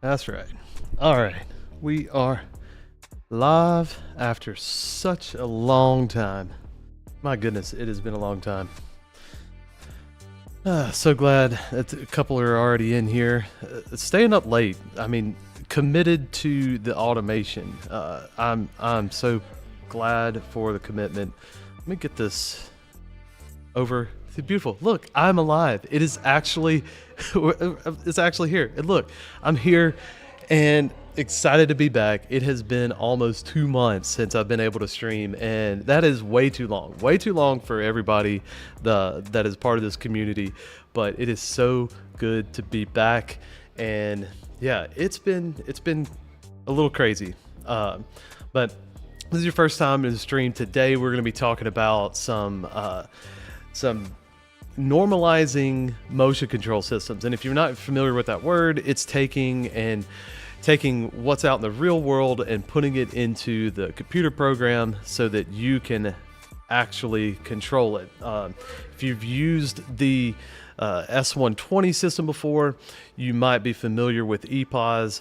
That's right. All right. We are live after such a long time. My goodness, it has been a long time. So glad that a couple are already in here. Staying up late. I mean, committed to the automation. I'm so glad for the commitment. Let me get this over. It's beautiful. Look, I'm alive. It is actually, it's actually here. And look, I'm here and excited to be back. It has been almost 2 months since I've been able to stream, and that is way too long for everybody that is part of this community. But it is so good to be back, and yeah, it's been a little crazy. But this is your first time in the stream. Today we're going to be talking about some normalizing motion control systems. And if you're not familiar with that word, it's taking what's out in the real world and putting it into the computer program so that you can actually control it. If you've used the S120 system before, you might be familiar with EPOS,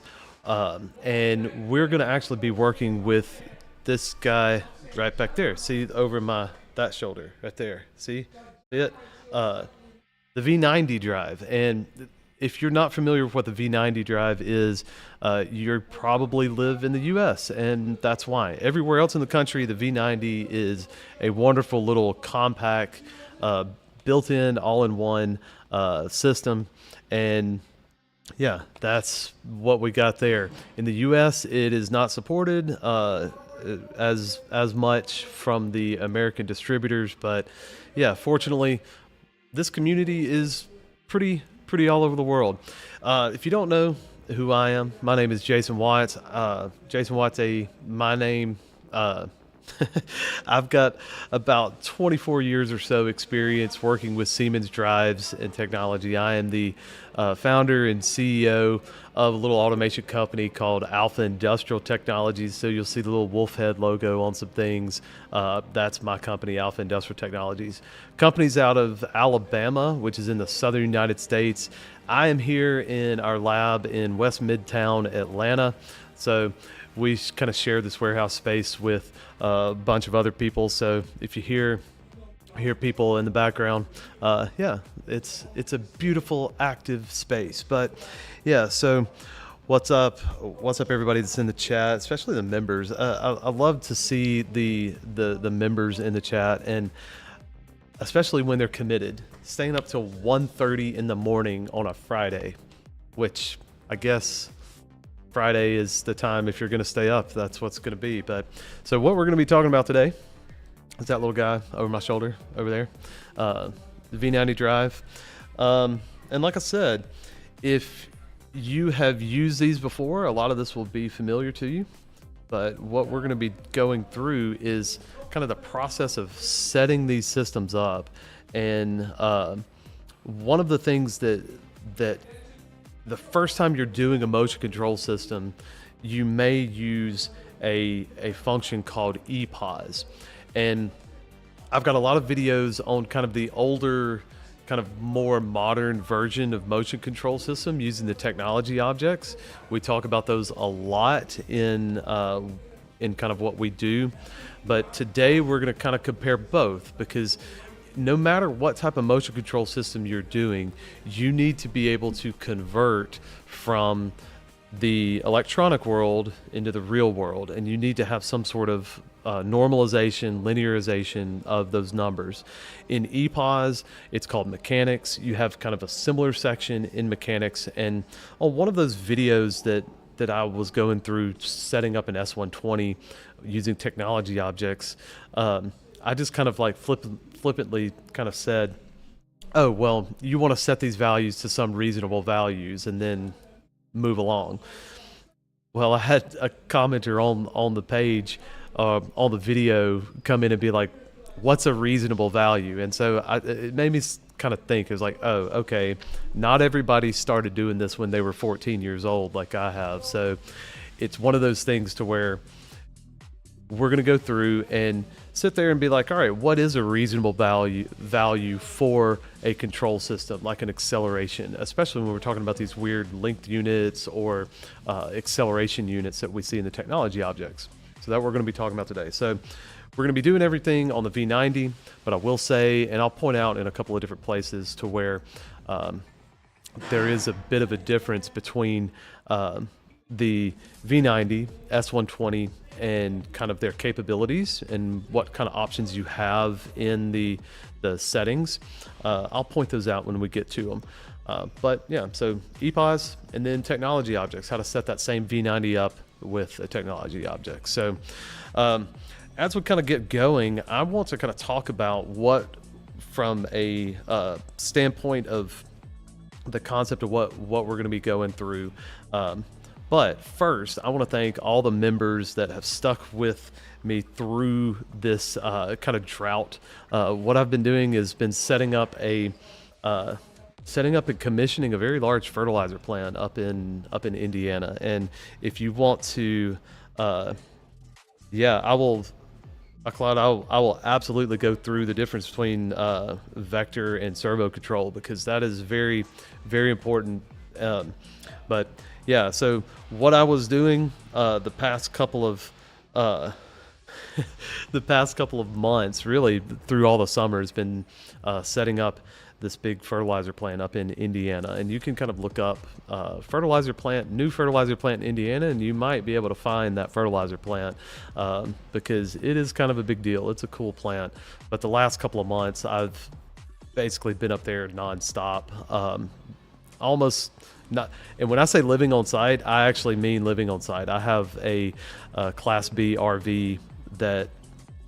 and we're going to actually be working with this guy right back there. See, over that shoulder right there. See it? The V90 Drive. And if you're not familiar with what the V90 Drive is, you probably live in the US, and that's why. Everywhere else in the country, the V90 is a wonderful little compact, built-in, all-in-one system. And yeah, that's what we got there. In the US, it is not supported as much from the American distributors, but yeah, fortunately, this community is pretty all over the world. If you don't know who I am, my name is Jason Watts. Jason Watts, my name. I've got about 24 years or so experience working with Siemens drives and technology. I am the founder and CEO of a little automation company called Alpha Industrial Technologies. So you'll see the little wolf head logo on some things. That's my company, Alpha Industrial Technologies. Company's out of Alabama, which is in the southern United States. I am here in our lab in West Midtown, Atlanta. So we kind of share this warehouse space with a bunch of other people. So if you hear people in the background, yeah, it's a beautiful, active space. But yeah, so what's up everybody that's in the chat, especially the members. I love to see the members in the chat, and especially when they're committed, staying up till 1:30 in the morning on a Friday, which I guess Friday is the time, if you're going to stay up, that's what's going to be. But so what we're going to be talking about today is that little guy over my shoulder over there, the V90 Drive. And like I said, if you have used these before, a lot of this will be familiar to you. But what we're going to be going through is kind of the process of setting these systems up. And one of the things that the first time you're doing a motion control system, you may use a function called EPOS. And I've got a lot of videos on kind of the older, kind of more modern version of motion control system using the technology objects. We talk about those a lot in kind of what we do. But today we're going to kind of compare both, because no matter what type of motion control system you're doing, you need to be able to convert from the electronic world into the real world, and you need to have some sort of normalization, linearization of those numbers. In EPOS, it's called mechanics. You have kind of a similar section in mechanics, and on one of those videos that I was going through setting up an S120 using technology objects, I just kind of like flippantly kind of said, oh, well, you want to set these values to some reasonable values and then move along. Well, I had a commenter on the page, on the video, come in and be like, what's a reasonable value? And so it made me kind of think, it was like, oh, okay, not everybody started doing this when they were 14 years old like I have. So it's one of those things to where we're going to go through and sit there and be like, all right, what is a reasonable value for a control system, like an acceleration, especially when we're talking about these weird linked units or acceleration units that we see in the technology objects. So that we're going to be talking about today. So we're going to be doing everything on the V90, but I will say, and I'll point out in a couple of different places to where there is a bit of a difference between the V90, S120, and kind of their capabilities and what kind of options you have in the settings. I'll point those out when we get to them. But yeah, so EPOS and then technology objects, how to set that same V90 up with a technology object. So as we kind of get going, I want to kind of talk about what, from a standpoint of the concept of what we're going to be going through. But first, I want to thank all the members that have stuck with me through this kind of drought. What I've been doing is been setting up and commissioning a very large fertilizer plant up in Indiana. And if you want to, I will absolutely go through the difference between vector and servo control, because that is very, very important. But yeah, so what I was doing the past couple of months, really through all the summer, has been setting up this big fertilizer plant up in Indiana. And you can kind of look up new fertilizer plant in Indiana, and you might be able to find that fertilizer plant because it is kind of a big deal. It's a cool plant. But the last couple of months, I've basically been up there nonstop, almost not. And when I say living on site, I actually mean living on site. I have a Class B RV that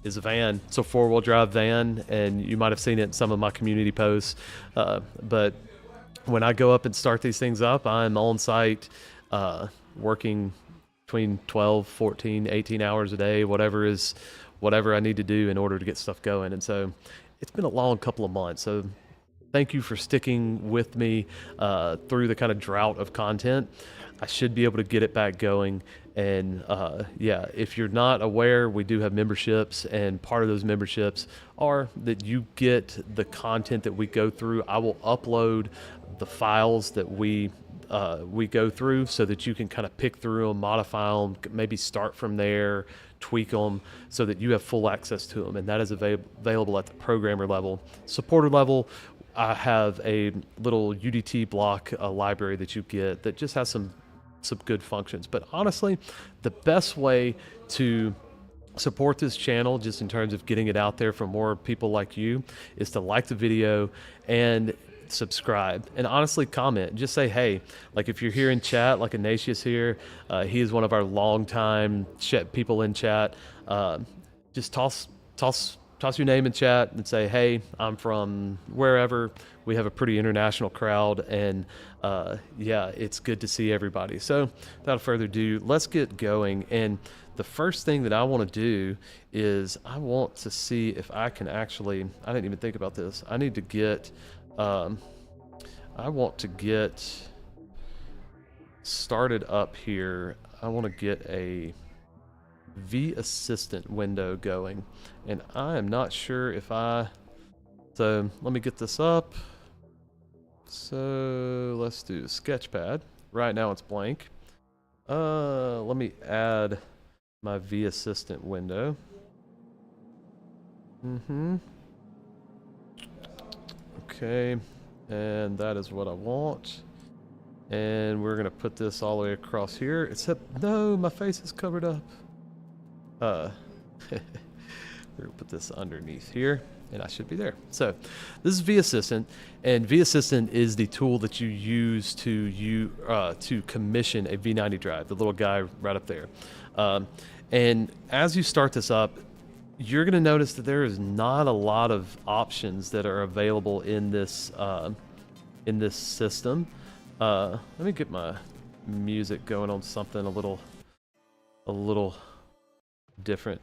is a van. It's a 4-wheel drive van, and you might have seen it in some of my community posts. But when I go up and start these things up, I'm on site working between 12, 14, 18 hours a day, whatever I need to do in order to get stuff going. And so it's been a long couple of months. So thank you for sticking with me through the kind of drought of content. I should be able to get it back going. And if you're not aware, we do have memberships, and part of those memberships are that you get the content that we go through. I will upload the files that we go through so that you can kind of pick through them, modify them, maybe start from there, tweak them so that you have full access to them. And that is available at the programmer level. Supporter level, I have a little UDT block library that you get that just has some good functions. But honestly, the best way to support this channel, just in terms of getting it out there for more people like you, is to like the video and subscribe, and honestly comment. Just say hey. Like if you're here in chat, like Ignatius here, he is one of our longtime people in chat. Just toss your name in chat and say, hey, I'm from wherever. We have a pretty international crowd, and it's good to see everybody. So without further ado, let's get going. And the first thing that I want to do is I want to see if I can actually, I didn't even think about this. I need to get, I want to get started up here. I want to get a VASSISTANT window going, and I am not sure if so let me get this up. So let's do Sketchpad. Right now it's blank. Let me add my VASSISTANT window. Okay, and that is what I want. And we're gonna put this all the way across here, except no, my face is covered up. We're gonna put this underneath here, and I should be there. So this is VASSISTANT, and VASSISTANT is the tool that you use to commission a V90 drive, the little guy right up there. And as you start this up, you're gonna notice that there is not a lot of options that are available in this system. Let me get my music going on something a little different.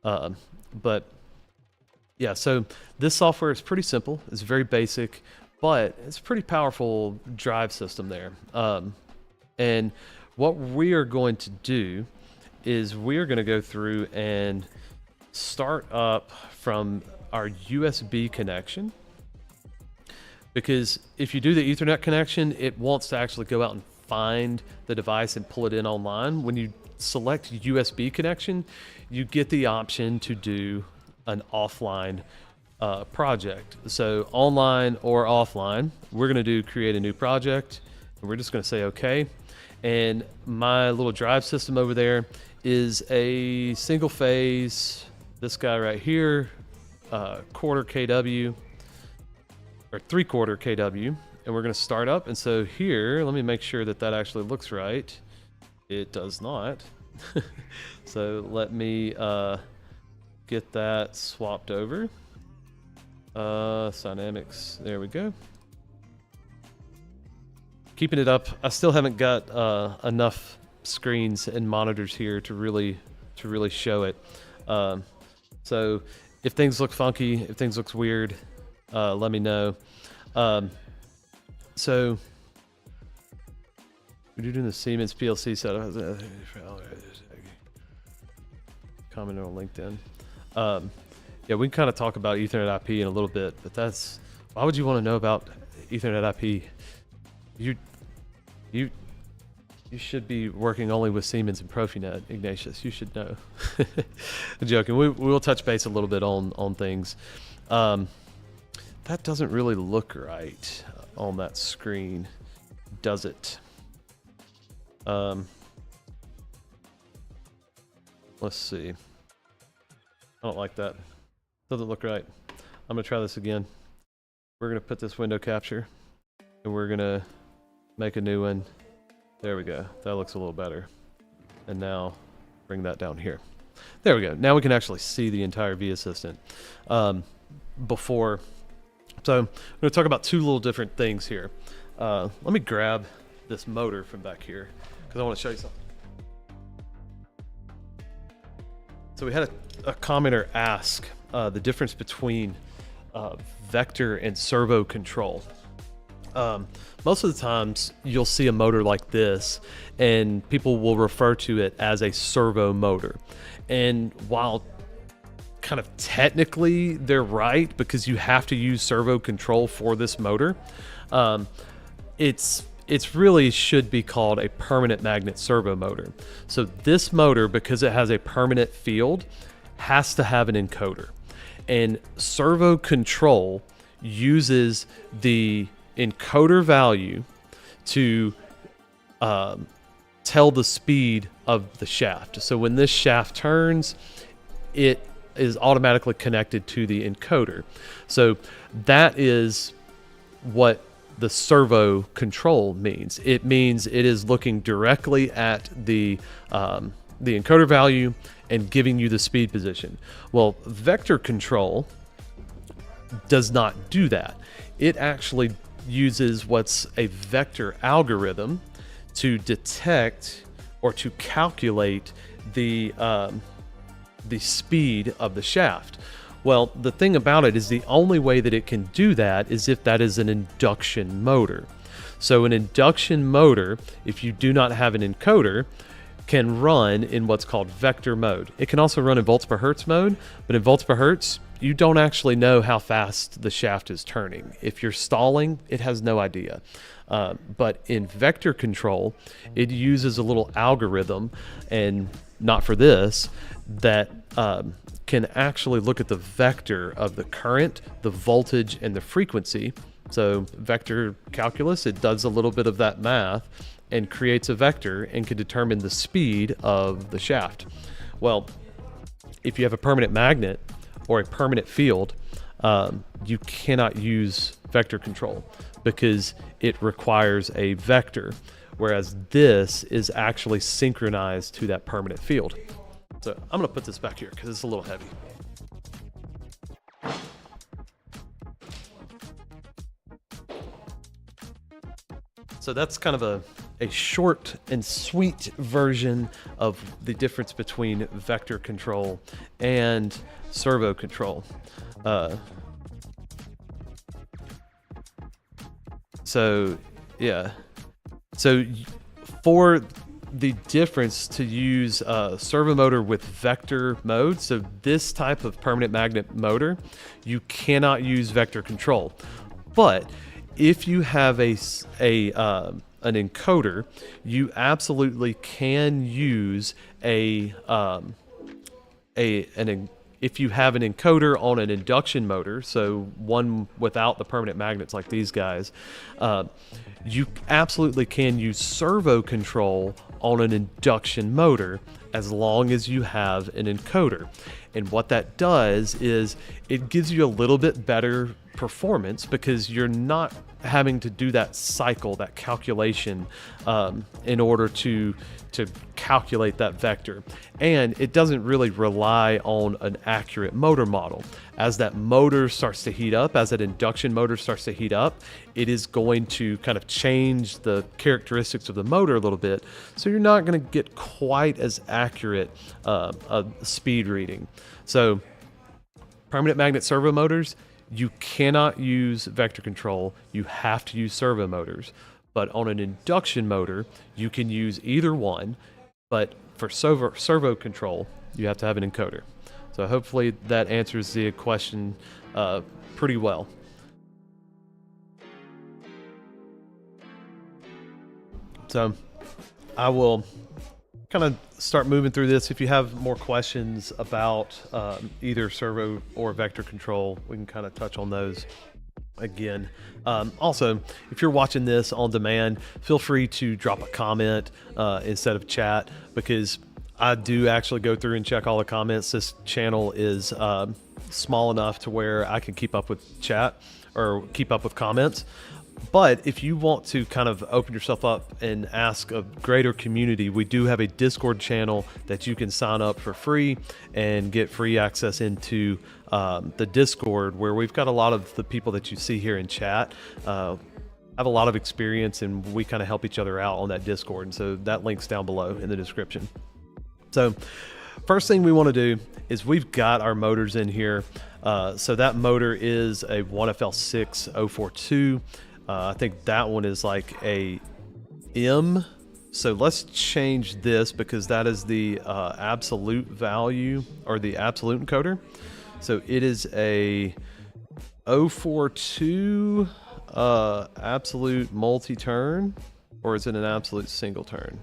But yeah, so this software is pretty simple. It's very basic, but it's a pretty powerful drive system there. And what we are going to do is we're going to go through and start up from our USB connection, because if you do the Ethernet connection, it wants to actually go out and find the device and pull it in online. When you select USB connection, you get the option to do an offline project. So online or offline, we're going to do create a new project, and we're just going to say okay. And my little drive system over there is a single phase, this guy right here, quarter kW or 3/4 kW, and we're going to start up. And so here, let me make sure that that actually looks right. It does not. So let me get that swapped over. Dynamics, there we go. Keeping it up. I still haven't got enough screens and monitors here to really show it. So if things look funky, if things look weird, let me know. So we're doing the Siemens PLC setup. Comment on LinkedIn. Yeah, we can kind of talk about Ethernet IP in a little bit, but that's, why would you want to know about Ethernet IP? You should be working only with Siemens and Profinet, Ignatius. You should know. I'm joking. We'll touch base a little bit on things. That doesn't really look right on that screen, does it? Let's see. I don't like that. Doesn't look right. I'm gonna try this again. We're gonna put this window capture, and we're gonna make a new one. There we go. That looks a little better. And now bring that down here. There we go. Now we can actually see the entire VASSISTANT. So I'm going to talk about two little different things here. Let me grab this motor from back here because I want to show you something. So we had a commenter ask the difference between vector and servo control. Most of the times you'll see a motor like this and people will refer to it as a servo motor. And while kind of technically they're right, because you have to use servo control for this motor, it's really should be called a permanent magnet servo motor. So this motor, because it has a permanent field, has to have an encoder. And servo control uses the encoder value to tell the speed of the shaft. So when this shaft turns, it is automatically connected to the encoder. So that is what the servo control means. It means it is looking directly at the encoder value and giving you the speed position. Well, vector control does not do that. It actually uses what's a vector algorithm to detect or to calculate the speed of the shaft. Well, the thing about it is the only way that it can do that is if that is an induction motor. So an induction motor, if you do not have an encoder, can run in what's called vector mode. It can also run in volts per hertz mode, but in volts per hertz, you don't actually know how fast the shaft is turning. If you're stalling, it has no idea. But in vector control, it uses a little algorithm, and not for this, that can actually look at the vector of the current, the voltage, and the frequency. So vector calculus, it does a little bit of that math and creates a vector and can determine the speed of the shaft. Well, if you have a permanent magnet or a permanent field, you cannot use vector control because it requires a vector, whereas this is actually synchronized to that permanent field. So I'm going to put this back here because it's a little heavy. So that's kind of a short and sweet version of the difference between vector control and servo control. So yeah. So for the difference to use a servo motor with vector mode. So this type of permanent magnet motor, you cannot use vector control. But if you have an encoder, you absolutely can use if you have an encoder on an induction motor, so one without the permanent magnets like these guys, you absolutely can use servo control on an induction motor as long as you have an encoder. And what that does is it gives you a little bit better performance because you're not having to do that cycle, that calculation, in order to calculate that vector. And it doesn't really rely on an accurate motor model. As that motor starts to heat up, as that induction motor starts to heat up, it is going to kind of change the characteristics of the motor a little bit. So you're not going to get quite as accurate a speed reading. So permanent magnet servo motors, you cannot use vector control. You have to use servo motors. But on an induction motor, you can use either one. But for servo control, you have to have an encoder. So hopefully that answers the question pretty well. So I will kind of start moving through this. If you have more questions about either servo or vector control, we can kind of touch on those again. Also, if you're watching this on demand, feel free to drop a comment instead of chat, because I do actually go through and check all the comments. This channel is small enough to where I can keep up with chat or keep up with comments. But if you want to kind of open yourself up and ask a greater community, we do have a Discord channel that you can sign up for free and get free access into the Discord, where we've got a lot of the people that you see here in chat have a lot of experience, and we kind of help each other out on that Discord. And so that link's down below in the description. So first thing we want to do is we've got our motors in here. So that motor is a 1FL6042. I think that one is like a M. So let's change this, because that is the absolute value, or the absolute encoder. So it is a 042 absolute multi-turn, or is it an absolute single turn?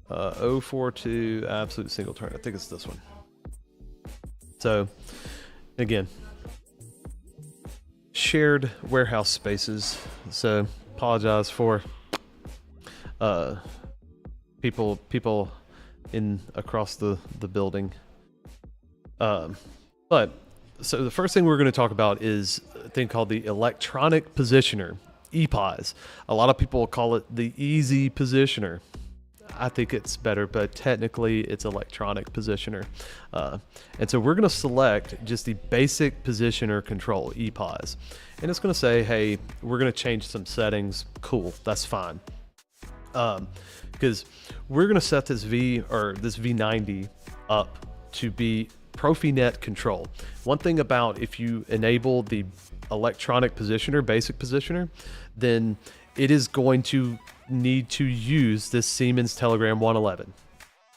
042 absolute single turn. I think it's this one. So again, shared warehouse spaces, so apologize for people in across the building. But so the first thing we're going to talk about is a thing called the electronic positioner, EPOS. A lot of people call it the easy positioner. I think it's better, but technically it's electronic positioner. And so we're going to select just the basic positioner control, EPOS. And it's going to say, hey, we're going to change some settings. Cool, that's fine. Because we're going to set this V90 up to be Profinet control. One thing about if you enable the electronic positioner, basic positioner, then it is going to need to use this Siemens Telegram 111.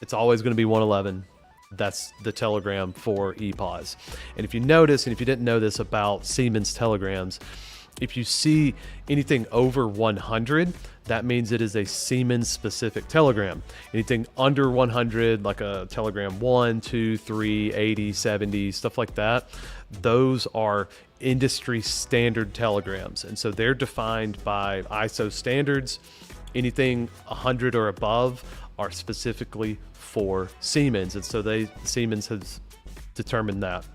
It's always going to be 111. That's the telegram for EPOS. And if you notice, and if you didn't know this about Siemens telegrams, if you see anything over 100, that means it is a Siemens specific telegram. Anything under 100, like a telegram 1, 2, 3, 80, 70, stuff like that, those are industry standard telegrams. And so they're defined by ISO standards. Anything 100 or above are specifically for Siemens. And so Siemens has determined that.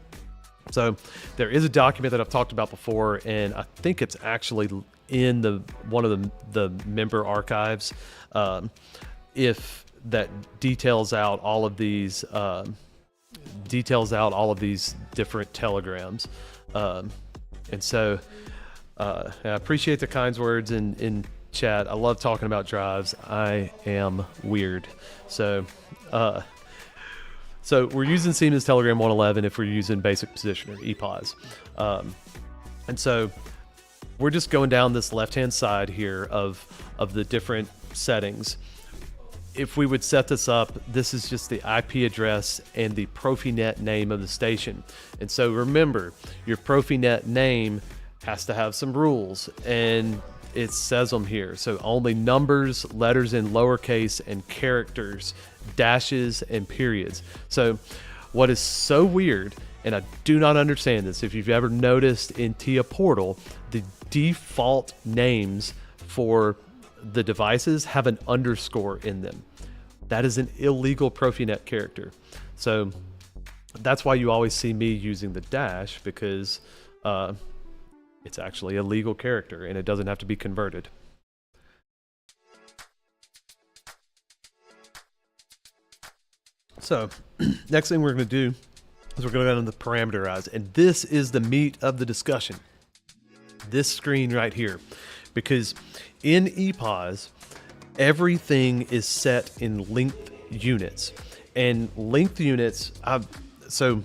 So there is a document that I've talked about before, and I think it's actually in one of the member archives, if that details out all of these different telegrams. And so I appreciate the kind words in chat. I love talking about drives. I am weird. So we're using Siemens Telegram 111 if we're using basic positioner, EPOS. And so we're just going down this left-hand side here of the different settings. if we would set this up, this is just the IP address and the Profinet name of the station. And so remember, your Profinet name has to have some rules, and it says them here. So only numbers, letters in lowercase, and characters, dashes, and periods. So what is so weird, and I do not understand this, if you've ever noticed in TIA Portal, the default names for the devices have an underscore in them. That is an illegal Profinet character. So that's why you always see me using the dash, because it's actually a legal character and it doesn't have to be converted. So next thing we're going to do is we're going to go into the parameterize, and this is the meat of the discussion. This screen right here, because in EPOS, everything is set in length units, and length units, so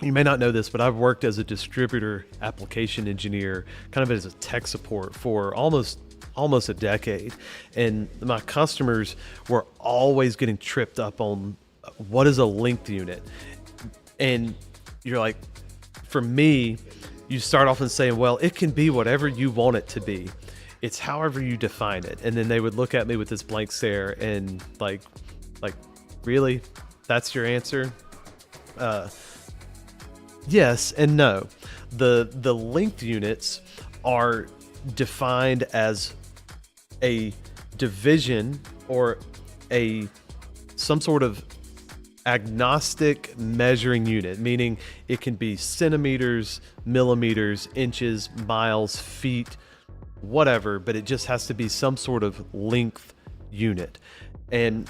you may not know this, but I've worked as a distributor application engineer, kind of as a tech support for almost a decade. And my customers were always getting tripped up on what is a length unit. And you're like, for me, you start off and saying, well, it can be whatever you want it to be. It's however you define it. And then they would look at me with this blank stare and like, really? That's your answer? Yes and no. The length units are defined as a division or some sort of agnostic measuring unit, meaning it can be centimeters, millimeters, inches, miles, feet, whatever, but it just has to be some sort of length unit. And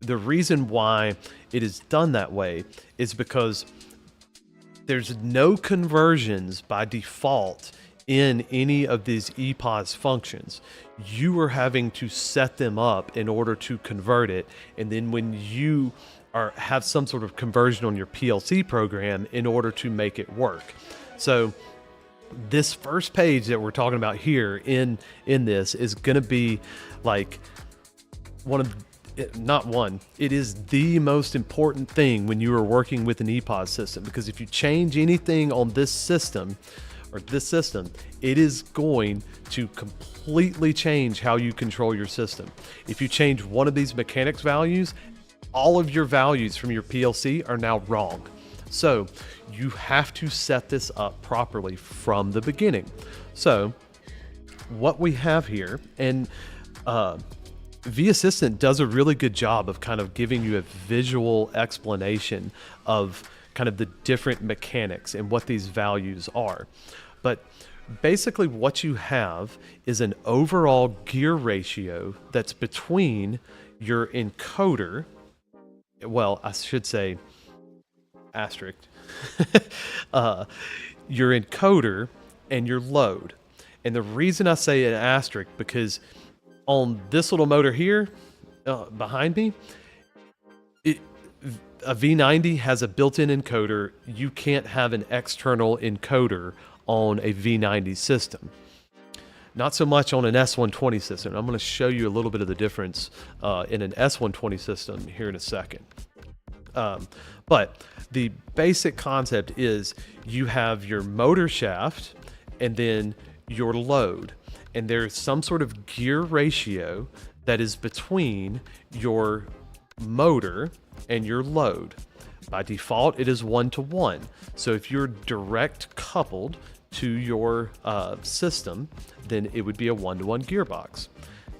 the reason why it is done that way is because there's no conversions by default in any of these EPOS functions. You are having to set them up in order to convert it. And then when you have some sort of conversion on your PLC program in order to make it work. So this first page that we're talking about here in this is going to be like it is the most important thing when you are working with an EPOS system, because if you change anything on this system, it is going to completely change how you control your system. If you change one of these mechanics values, all of your values from your PLC are now wrong. So you have to set this up properly from the beginning. So what we have here, and VASSISTANT does a really good job of kind of giving you a visual explanation of kind of the different mechanics and what these values are. But basically what you have is an overall gear ratio that's between your encoder, well, I should say asterisk, your encoder and your load. And the reason I say an asterisk, because on this little motor here behind me, a V90 has a built-in encoder. You can't have an external encoder on a V90 system. Not so much on an S120 system. I'm going to show you a little bit of the difference in an S120 system here in a second. But the basic concept is you have your motor shaft and then your load, and there's some sort of gear ratio that is between your motor and your load. By default, it is 1-to-1. So if you're direct coupled to your system, then it would be a 1-to-1 gearbox.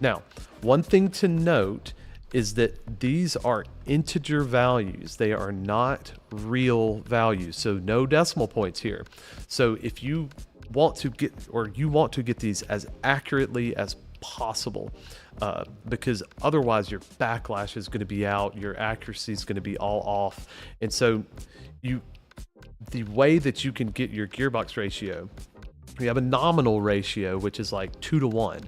Now, one thing to note is that these are integer values. They are not real values. So no decimal points here. So if you want to get these as accurately as possible, because otherwise your backlash is going to be out, your accuracy is going to be all off. And so the way that you can get your gearbox ratio, you have a nominal ratio, which is like 2-to-1.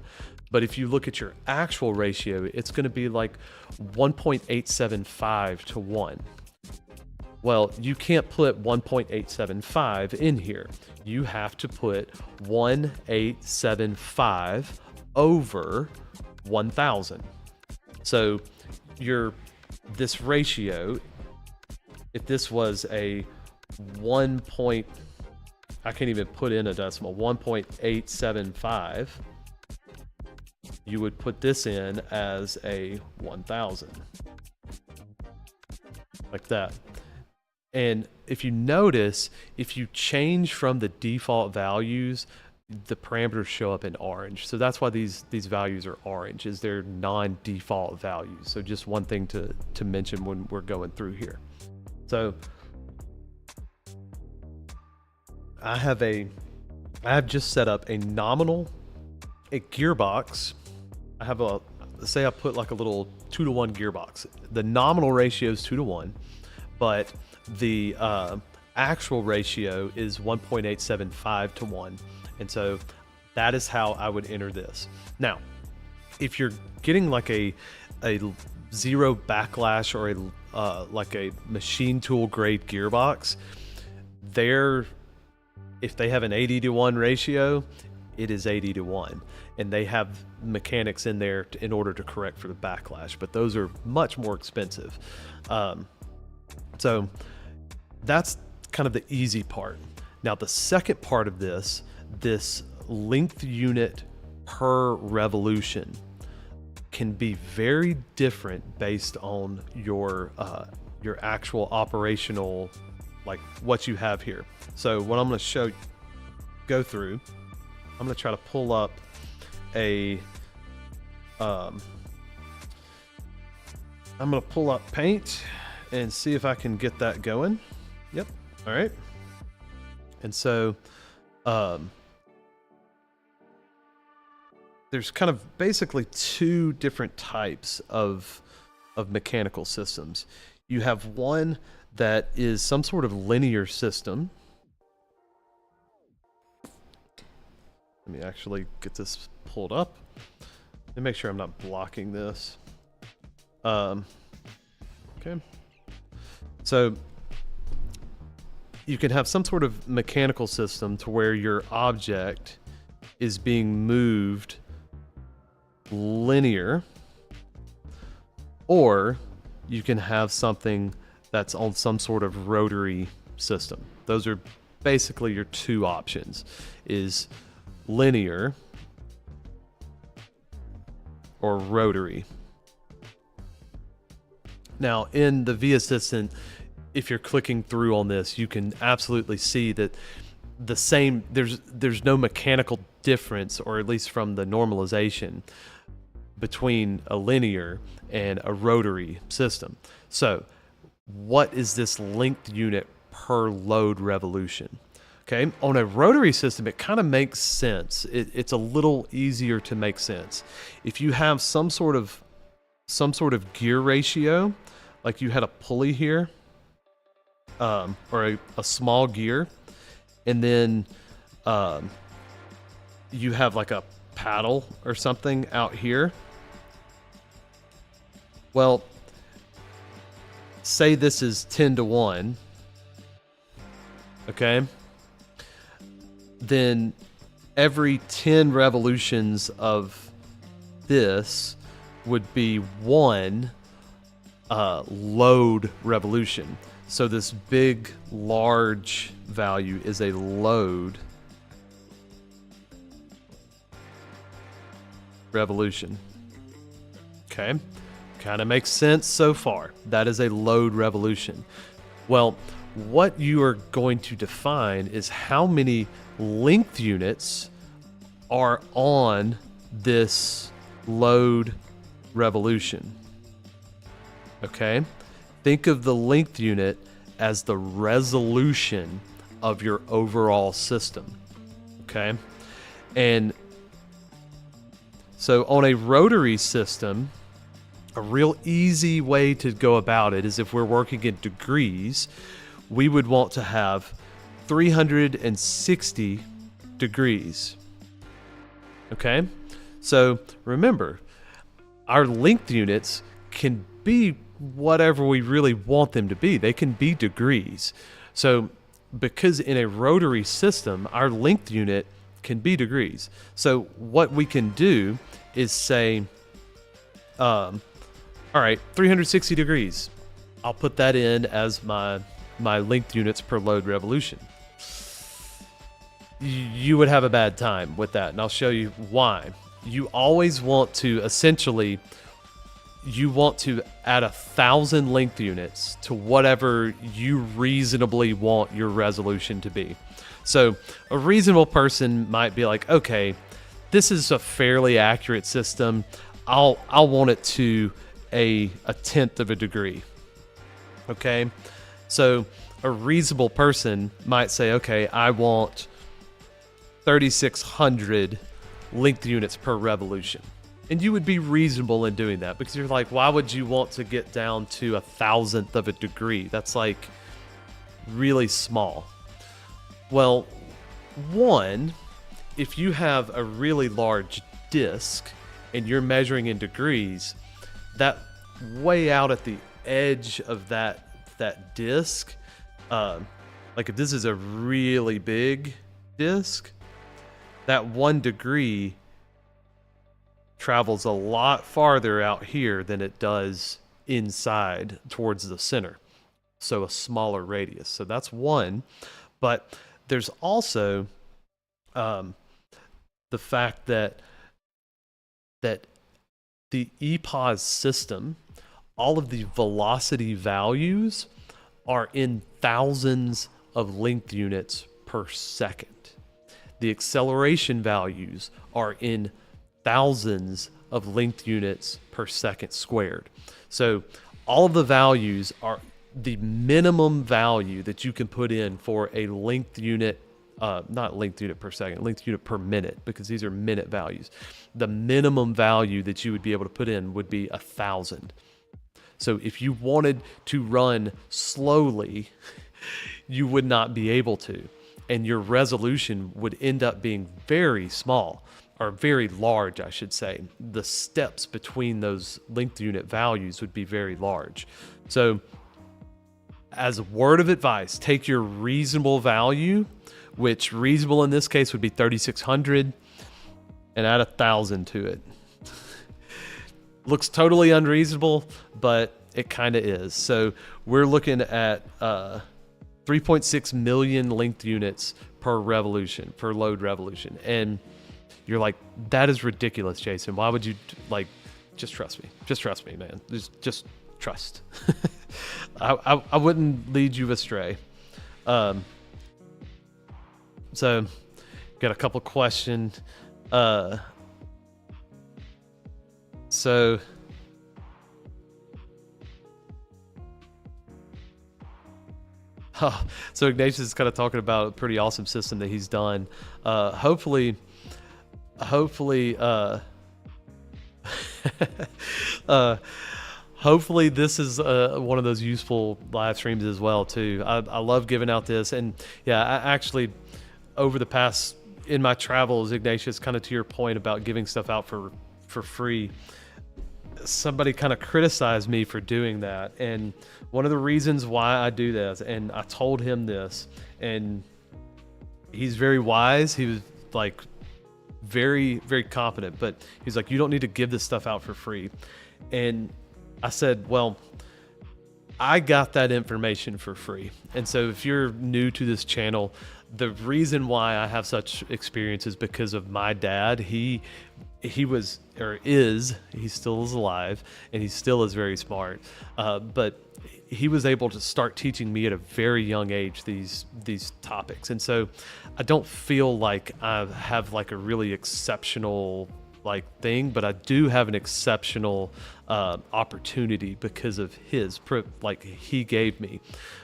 But if you look at your actual ratio, it's going to be like 1.875-to-1. Well, you can't put 1.875 in here. You have to put 1.875 over 1,000. So this ratio, if this was a 1 point, I can't even put in a decimal, 1.875, you would put this in as a 1000, like that. And if you notice, if you change from the default values, the parameters show up in orange. So that's why these values are orange, is they're non-default values. So just one thing to mention when we're going through here. So I have just set up a gearbox. I have say I put like a little 2-to-1 gearbox. The nominal ratio is 2-to-1, but the actual ratio is 1.875 to 1. And so that is how I would enter this. Now, if you're getting like a zero backlash or like a machine tool grade gearbox, if they have an 80-to-1 ratio, it is 80-to-1, and they have mechanics in there in order to correct for the backlash, but those are much more expensive. So that's kind of the easy part. Now the second part of this length unit per revolution can be very different based on your actual operational, like what you have here. So what I'm going to go through, I'm going to try to pull up I'm going to pull up Paint and see if I can get that going. Yep. All right. And so there's kind of basically two different types of mechanical systems. You have one that is some sort of linear system. Let me actually get this pulled up and make sure I'm not blocking this. Okay. So you can have some sort of mechanical system to where your object is being moved linear, or you can have something that's on some sort of rotary system. Those are basically your two options, is linear or rotary. Now in the VASSISTANT, if you're clicking through on this, you can absolutely see that there's no mechanical difference, or at least from the normalization, between a linear and a rotary system. So what is this length unit per load revolution? Okay, on a rotary system, it kind of makes sense. It's a little easier to make sense. If you have some sort of gear ratio, like you had a pulley here, or a small gear, and then you have like a paddle or something out here. Well, say this is 10-to-1, okay? Then every 10 revolutions of this would be one load revolution. So this big, large value is a load revolution. Okay, kind of makes sense so far. That is a load revolution. Well, what you are going to define is how many length units are on this load revolution. Okay, think of the length unit as the resolution of your overall system. Okay, and so on a rotary system, a real easy way to go about it is, if we're working in degrees, we would want to have 360 degrees. Okay, so remember, our length units can be whatever we really want them to be. They can be degrees. So because in a rotary system, our length unit can be degrees. So what we can do is say, All right, 360 degrees. I'll put that in as my length units per load revolution. You would have a bad time with that, and I'll show you why. You always want to essentially, you want to add 1,000 length units to whatever you reasonably want your resolution to be. So a reasonable person might be like, okay, this is a fairly accurate system. I'll want it to a 1/10 of a degree. Okay, so a reasonable person might say, okay, I want 3,600 length units per revolution. And you would be reasonable in doing that, because you're like, why would you want to get down to 1,000th of a degree? That's like really small. Well, one, if you have a really large disk and you're measuring in degrees, that way out at the edge of that disk, like if this is a really big disk, that 1 degree travels a lot farther out here than it does inside towards the center. So a smaller radius. So that's one. But there's also the fact that the EPOS system, all of the velocity values are in thousands of length units per second. The acceleration values are in thousands of length units per second squared. So all of the values are the minimum value that you can put in for a length unit, not length unit per second, length unit per minute, because these are minute values. The minimum value that you would be able to put in would be 1,000. So if you wanted to run slowly, you would not be able to, and your resolution would end up being very small, or very large, I should say. The steps between those length unit values would be very large. So as a word of advice, take your reasonable value, which reasonable in this case would be 3,600, and add 1,000 to it. Looks totally unreasonable, but it kind of is. So we're looking at 3.6 million length units per revolution, per load revolution. And you're like, that is ridiculous, Jason. Why would you, like, just trust me. Just trust me, man. Just trust. I wouldn't lead you astray. So got a couple questions. So Ignatius is kind of talking about a pretty awesome system that he's done. Hopefully hopefully this is one of those useful live streams as well too. I love giving out this, and yeah, I actually, over the past, in my travels, Ignatius, kind of to your point about giving stuff out for free, somebody kind of criticized me for doing that. And one of the reasons why I do this, and I told him this, and he's very wise. He was like very, very competent, but he's like, you don't need to give this stuff out for free. And I said, well, I got that information for free. And so if you're new to this channel, the reason why I have such experience is because of my dad. He was, or is, he still is alive, and he still is very smart. But he was able to start teaching me at a very young age these topics. And so I don't feel like I have like a really exceptional like thing, but I do have an exceptional opportunity because of his, like he gave me.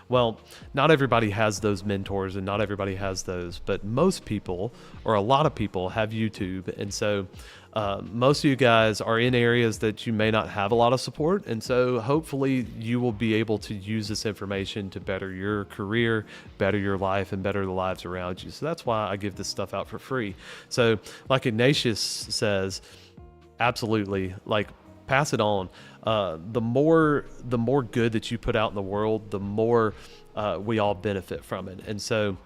Well, not everybody has those mentors, and not everybody has those, but most people, or a lot of people, have YouTube. And so most of you guys are in areas that you may not have a lot of support. And so hopefully you will be able to use this information to better your career, better your life, and better the lives around you. So that's why I give this stuff out for free. So like Ignatius says, absolutely, like, pass it on. The more good that you put out in the world, the more we all benefit from it. And so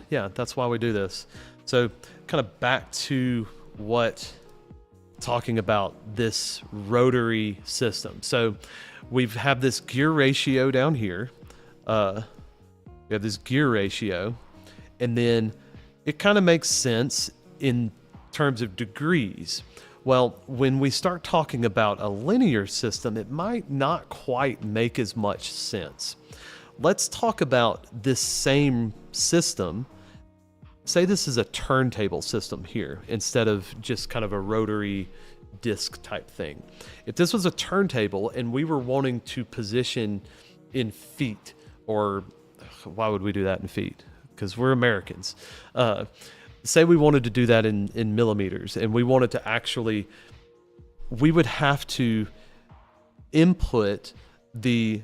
yeah, that's why we do this. So kind of back to what talking about this rotary system. So we have this gear ratio down here. We have this gear ratio, and then it kind of makes sense in terms of degrees. Well, when we start talking about a linear system, it might not quite make as much sense. Let's talk about this same system. Say this is a turntable system here instead of just kind of a rotary disc type thing. If this was a turntable and we were wanting to position in feet, or why would we do that in feet? Because we're Americans. Say we wanted to do that in millimeters, and we wanted to actually, we would have to input the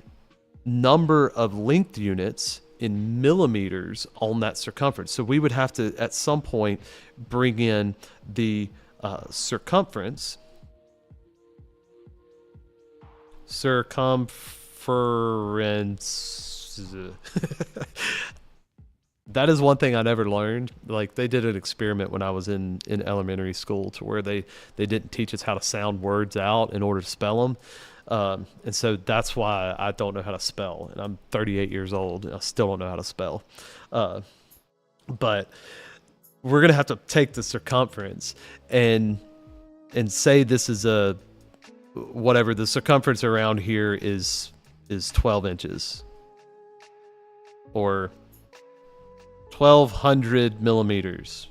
number of length units in millimeters on that circumference. So we would have to, at some point, bring in the circumference. That is one thing I never learned. Like, they did an experiment when I was in elementary school to where they didn't teach us how to sound words out in order to spell them. And so that's why I don't know how to spell. And I'm 38 years old and I still don't know how to spell. But we're going to have to take the circumference and say this is a, whatever the circumference around here is 12 inches or 1,200 millimeters.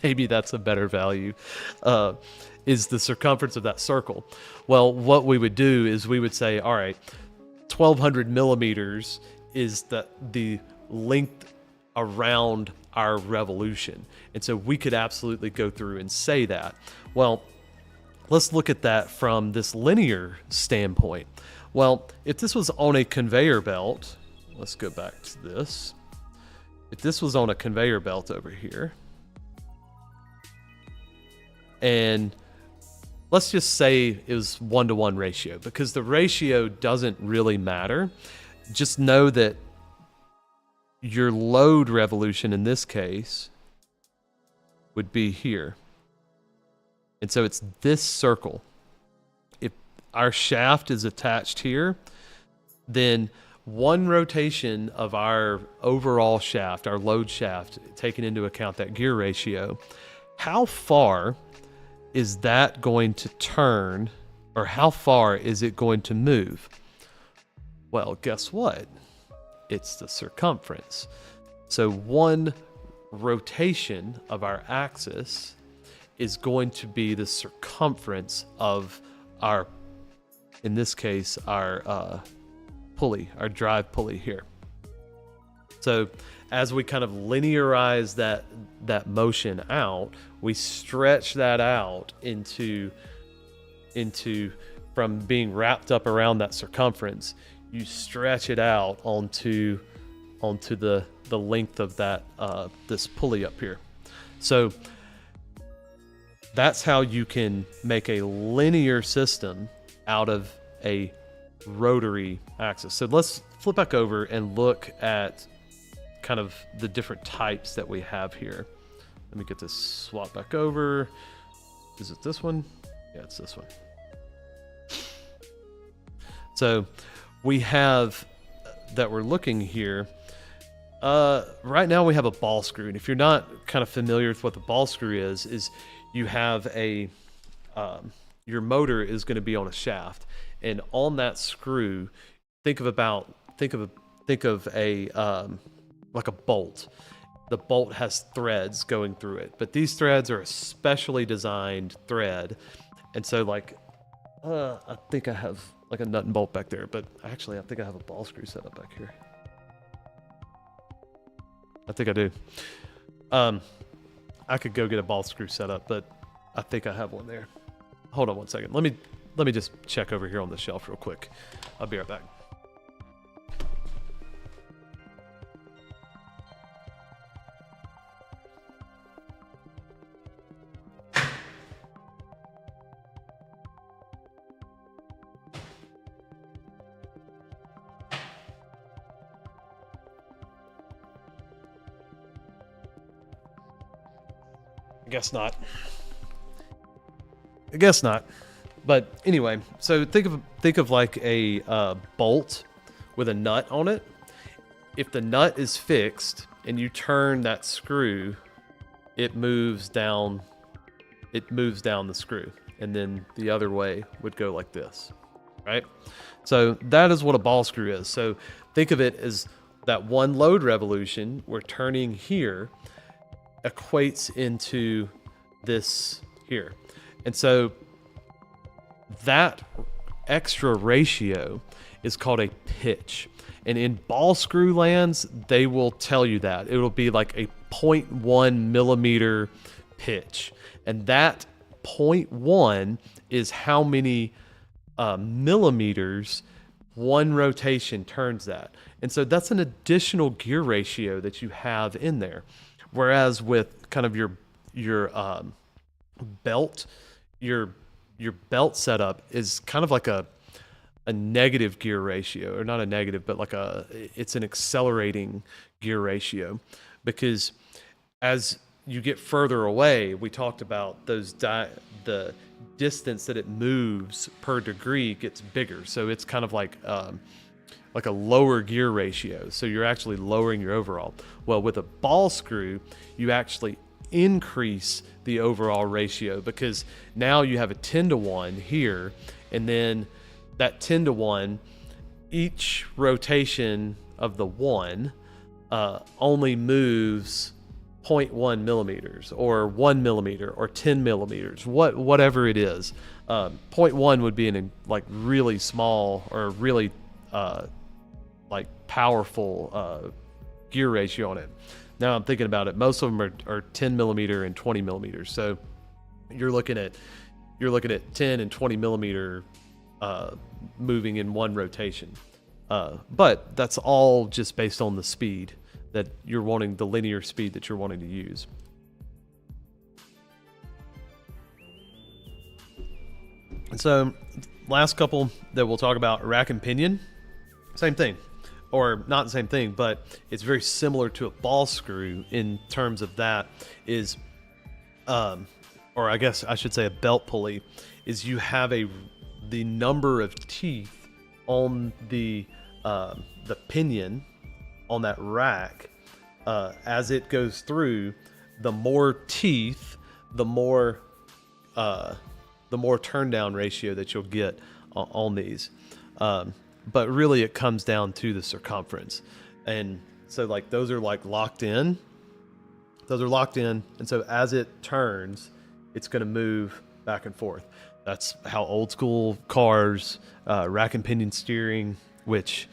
Maybe that's a better value, is the circumference of that circle. Well, what we would do is we would say, all right, 1,200 millimeters is the length around our revolution. And so we could absolutely go through and say that. Well, let's look at that from this linear standpoint. Well, if this was on a conveyor belt, let's go back to this. If this was on a conveyor belt over here, and let's just say it was 1-to-1 ratio, because the ratio doesn't really matter. Just know that your load revolution in this case would be here. And so it's this circle. If our shaft is attached here, then one rotation of our overall shaft, our load shaft, taking into account that gear ratio, how far is that going to turn, or how far is it going to move? Well, guess what? It's the circumference. So one rotation of our axis is going to be the circumference of our, in this case, our pulley, our drive pulley here. So as we kind of linearize that motion out, we stretch that out into from being wrapped up around that circumference, you stretch it out onto the length of that this pulley up here. So that's how you can make a linear system out of a rotary axis. So let's flip back over and look at kind of the different types that we have here. Let me get this swap back over. Is it this one? Yeah, it's this one. So we have that we're looking here. Right now we have a ball screw, and if you're not kind of familiar with what the ball screw is you have a your motor is going to be on a shaft, and on that screw, think of a like a bolt. The bolt has threads going through it, but these threads are a specially designed thread, and so like I think I have like a nut and bolt back there, but actually I think I have a ball screw set up back here. I think I do. I could go get a ball screw set up, but I think I have one there. Hold on one second. Let me just check over here on the shelf real quick. I'll be right back. I guess not. I guess not. But anyway, so think of like a bolt with a nut on it. If the nut is fixed and you turn that screw, it moves down. It moves down the screw, and then the other way would go like this, right? So that is what a ball screw is. So think of it as that one load revolution we're turning here equates into this here. And so that extra ratio is called a pitch. And in ball screw lands, they will tell you that. It'll be like a 0.1 millimeter pitch. And that 0.1 is how many millimeters one rotation turns that. And so that's an additional gear ratio that you have in there. Whereas with kind of your belt, your belt setup is kind of like a negative gear ratio, or not a negative, but like it's an accelerating gear ratio, because as you get further away, we talked about the distance that it moves per degree gets bigger. So it's kind of like a lower gear ratio. So you're actually lowering your overall. Well, with a ball screw, you actually increase the overall ratio, because now you have a 10-to-1 here, and then that 10-to-1, each rotation of the one only moves 0.1 millimeters or 1 millimeter or 10 millimeters, whatever it is. 0.1 would be an like really small or really like powerful gear ratio on it. Now I'm thinking about it, most of them are 10 millimeter and 20 millimeters. So you're looking at 10 and 20 millimeter moving in one rotation. But that's all just based on the speed that you're wanting, the linear speed that you're wanting to use. And so last couple that we'll talk about, rack and pinion, same thing. Or not the same thing, but it's very similar to a ball screw in terms of that is, or I guess I should say a belt pulley, is you have the number of teeth on the pinion on that rack. As it goes through, the more teeth, the more turn down ratio that you'll get on these. But really it comes down to the circumference. And so like those are like locked in. Those are locked in. And so as it turns, it's going to move back and forth. That's how old school cars, rack and pinion steering, which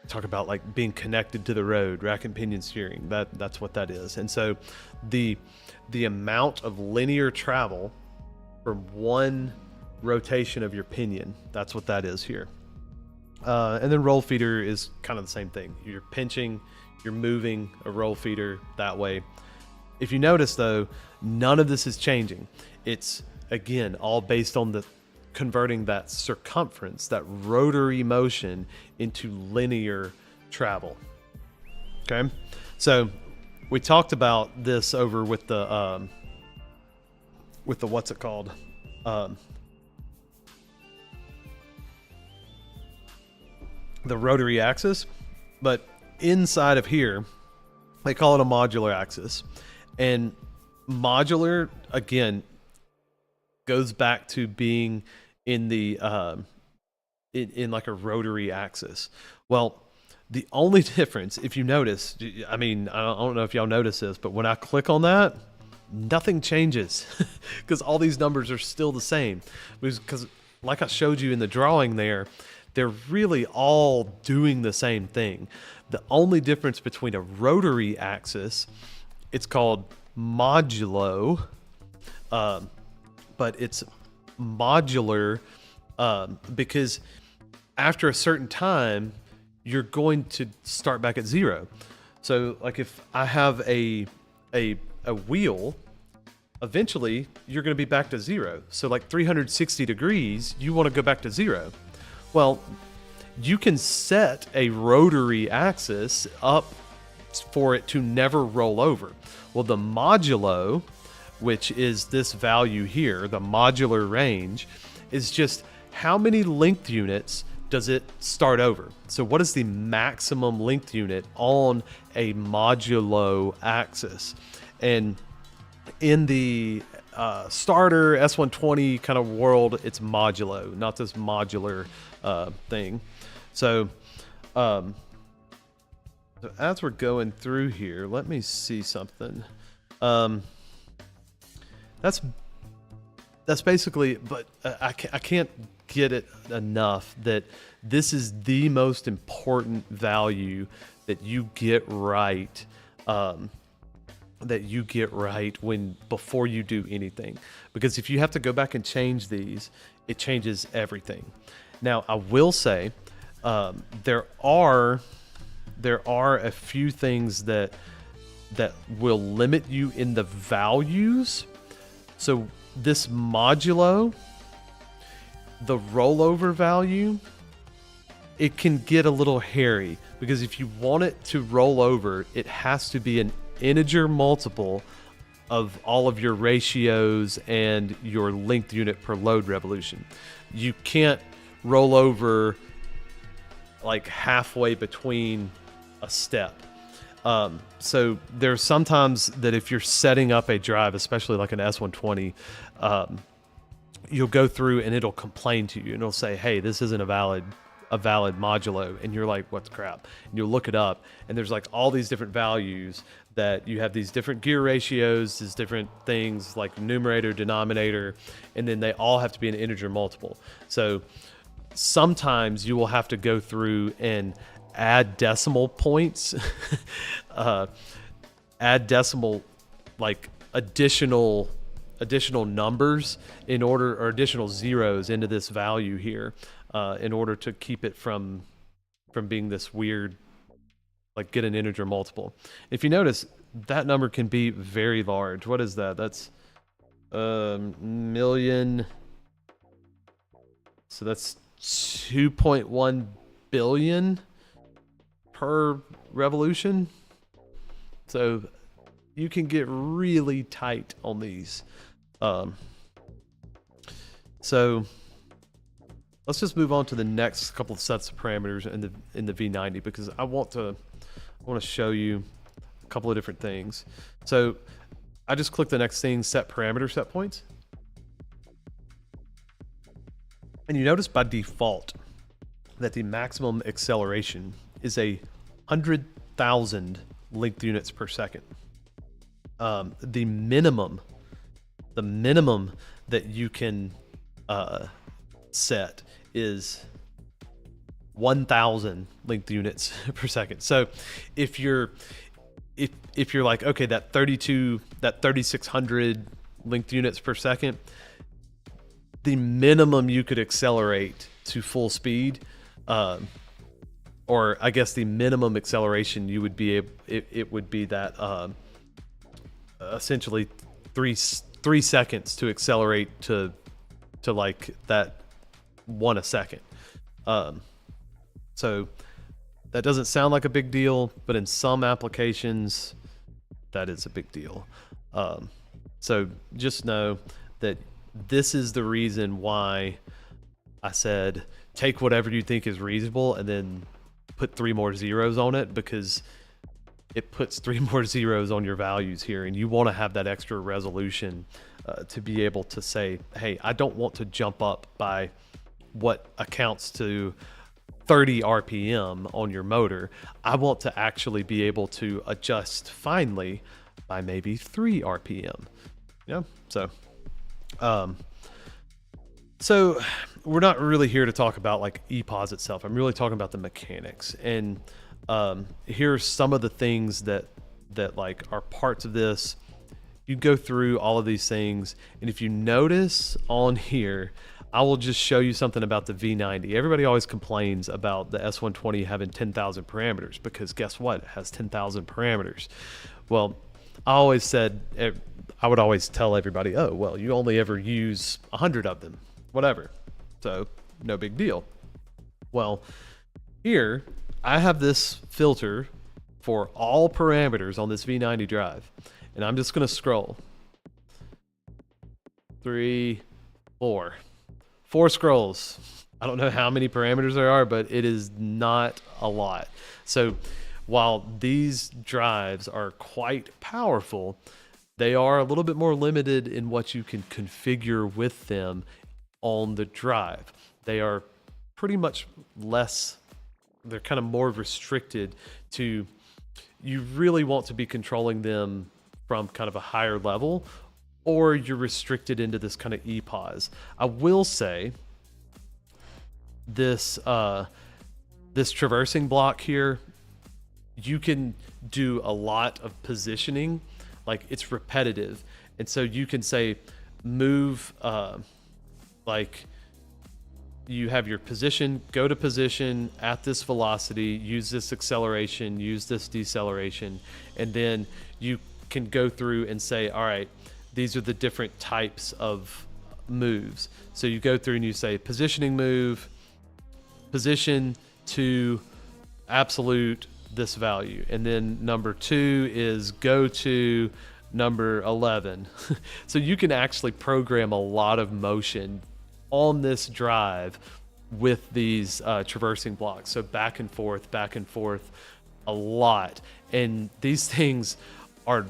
talk about like being connected to the road, rack and pinion steering, that's what that is. And so the amount of linear travel from one rotation of your pinion, that's what that is here. And then roll feeder is kind of the same thing. You're pinching, you're moving a roll feeder that way. If you notice though, none of this is changing. It's again all based on the converting that circumference, that rotary motion, into linear travel. Okay, so we talked about this over with the what's it called? The rotary axis, but inside of here, they call it a modular axis. And modular, again, goes back to being in the in like a rotary axis. Well, the only difference, if you notice, I mean, I don't know if y'all notice this, but when I click on that, nothing changes because all these numbers are still the same. Because like I showed you in the drawing there, they're really all doing the same thing. The only difference between a rotary axis, it's called modulo, but it's modular because after a certain time, you're going to start back at zero. So like if I have a wheel, eventually you're going to be back to zero. So like 360 degrees, you want to go back to zero. Well, you can set a rotary axis up for it to never roll over. Well, the modulo which is this value here, the modular range, is just how many linked units does it start over? So what is the maximum linked unit on a modulo axis? And in the starter S120 kind of world, it's modulo, not this modular thing. So as we're going through here, let me see something. That's basically, but I can't get it enough that this is the most important value that you get right. Before you do anything, because if you have to go back and change these, it changes everything. Now, I will say there are a few things that will limit you in the values. So this modulo, the rollover value, it can get a little hairy, because if you want it to roll over, it has to be an integer multiple of all of your ratios and your linked unit per load revolution. You can't roll over like halfway between a step. So there's sometimes that if you're setting up a drive, especially like an S120, you'll go through and it'll complain to you and it'll say, hey, this isn't a valid modulo. And you're like, what the crap? And you'll look it up, and there's like all these different values that you have, these different gear ratios, these different things like numerator, denominator, and then they all have to be an integer multiple. So sometimes you will have to go through and add decimal points, add decimal, like additional numbers in order, or additional zeros into this value here, in order to keep it from being this weird, like get an integer multiple. If you notice, that number can be very large. What is that? That's million. So that's 2.1 billion per revolution. So you can get really tight on these. So let's just move on to the next couple of sets of parameters in the V90, because I want to show you a couple of different things. So I just click the next thing, set parameter set points. And you notice by default that the maximum acceleration is 100,000 linked units per second. The minimum that you can set is 1,000 linked units per second. So if you're like, okay, that 3,600 linked units per second, the minimum you could accelerate to full speed, or I guess the minimum acceleration you would be able, it would be that essentially three seconds to accelerate to like that 1 a second. So that doesn't sound like a big deal, but in some applications that is a big deal. So just know that this is the reason why I said take whatever you think is reasonable and then put 3 more zeros on it, because it puts 3 more zeros on your values here, and you want to have that extra resolution to be able to say, hey, I don't want to jump up by what accounts to 30 RPM on your motor. I want to actually be able to adjust finely by maybe 3 RPM. Yeah, so we're not really here to talk about like EPOS itself. I'm really talking about the mechanics. And here's some of the things that like are parts of this. You go through all of these things, and if you notice on here, I will just show you something about the V90. Everybody always complains about the S120 having 10,000 parameters, because guess what? It has 10,000 parameters. Well, I would always tell everybody, oh, well, you only ever use 100 of them, whatever. So no big deal. Well, here I have this filter for all parameters on this V90 drive, and I'm just going to scroll. 3, 4. 4 scrolls. I don't know how many parameters there are, but it is not a lot. So while these drives are quite powerful, they are a little bit more limited in what you can configure with them on the drive. They are pretty much less, they're kind of more restricted to, you really want to be controlling them from kind of a higher level, or you're restricted into this kind of EPOS. I will say this this traversing block here, you can do a lot of positioning, like it's repetitive. And so you can say move, like you have your position, go to position at this velocity, use this acceleration, use this deceleration, and then you can go through and say, all right, these are the different types of moves. So you go through and you say positioning move, position to absolute this value. And then number 2 is go to number 11. So you can actually program a lot of motion on this drive with these traversing blocks. So back and forth a lot. And these things are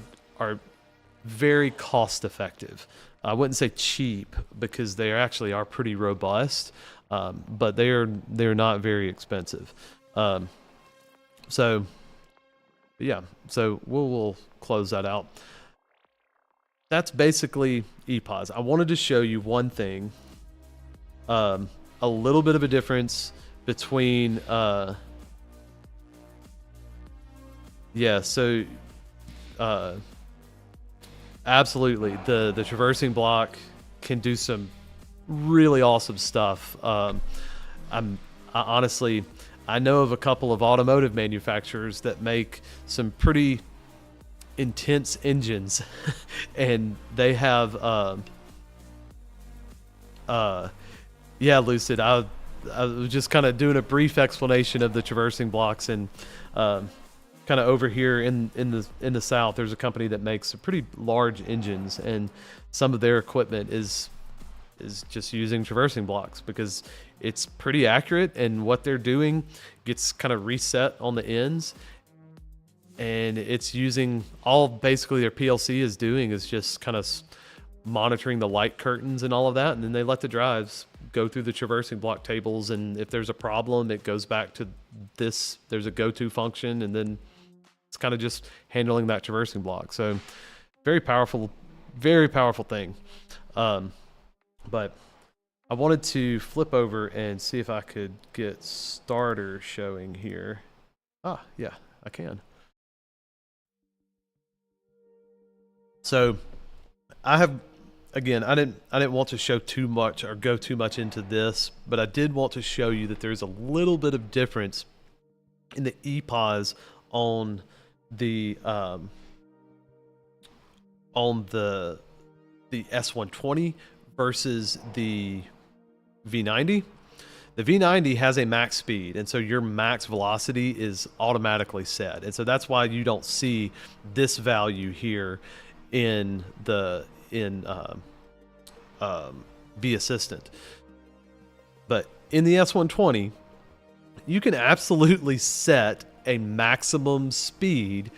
very cost effective. I wouldn't say cheap because they actually are pretty robust, but they're not very expensive. So yeah, so we'll close that out. That's basically EPOS. I wanted to show you one thing, a little bit of a difference between absolutely the traversing block can do some really awesome stuff. Honestly, I know of a couple of automotive manufacturers that make some pretty intense engines and they have yeah, Lucid, I was just kind of doing a brief explanation of the traversing blocks, and kind of over here in the South, there's a company that makes pretty large engines, and some of their equipment is just using traversing blocks because it's pretty accurate, and what they're doing gets kind of reset on the ends, and it's using all basically their PLC is doing is just kind of monitoring the light curtains and all of that, and then they let the drives go through the traversing block tables, and if there's a problem, it goes back to this, there's a go-to function, and then it's kind of just handling that traversing block. So very powerful thing. But I wanted to flip over and see if I could get starter showing here. Yeah, I can. So I have, again, I didn't want to show too much or go too much into this, but I did want to show you that there's a little bit of difference in the EPOS on the S120 versus the V90. The V90 has a max speed, and so your max velocity is automatically set, and so that's why you don't see this value here in VASSISTANT. But in the S120, you can absolutely set a maximum speed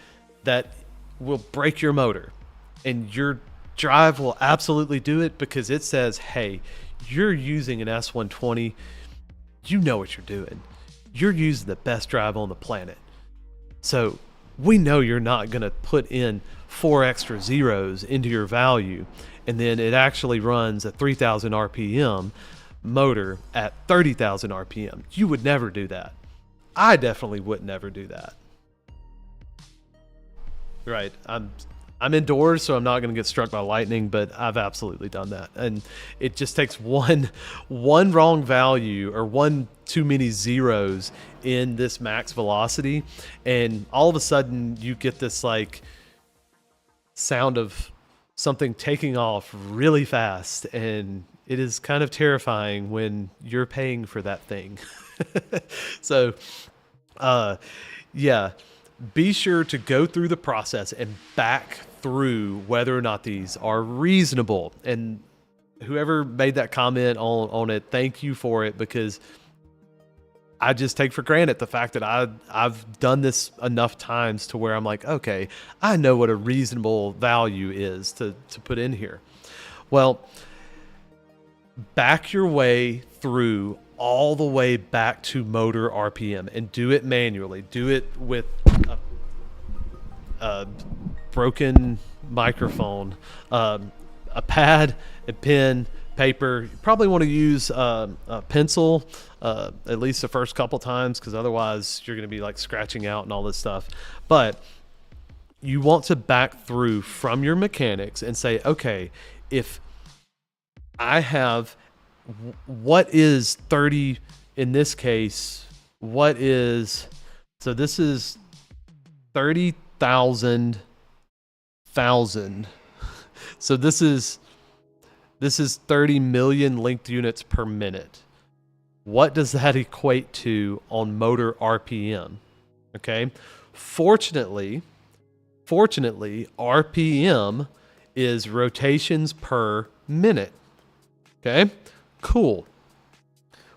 that will break your motor, and your drive will absolutely do it because it says, hey, you're using an S120, you know what you're doing. You're using the best drive on the planet. So we know you're not going to put in 4 extra zeros into your value, and then it actually runs a 3,000 RPM motor at 30,000 RPM. You would never do that. I definitely would never do that. Right. I'm indoors, so I'm not going to get struck by lightning, but I've absolutely done that. And it just takes one wrong value or one too many zeros in this max velocity, and all of a sudden you get this like sound of something taking off really fast, and it is kind of terrifying when you're paying for that thing. So yeah, be sure to go through the process and back through whether or not these are reasonable. And whoever made that comment on it, thank you for it, because I just take for granted the fact that I've done this enough times to where I'm like, okay, I know what a reasonable value is to put in here. Well, back your way through all the way back to motor RPM and do it manually. Do it with a broken microphone, a pad, a pen, paper. You probably want to use a pencil at least the first couple times, because otherwise you're going to be like scratching out and all this stuff. But you want to back through from your mechanics and say, okay, if I have, what is 30 in this case? What is, so this is 30,000. So this is 30 million linked units per minute. What does that equate to on motor RPM? Okay. Fortunately, RPM is rotations per minute. Okay, cool.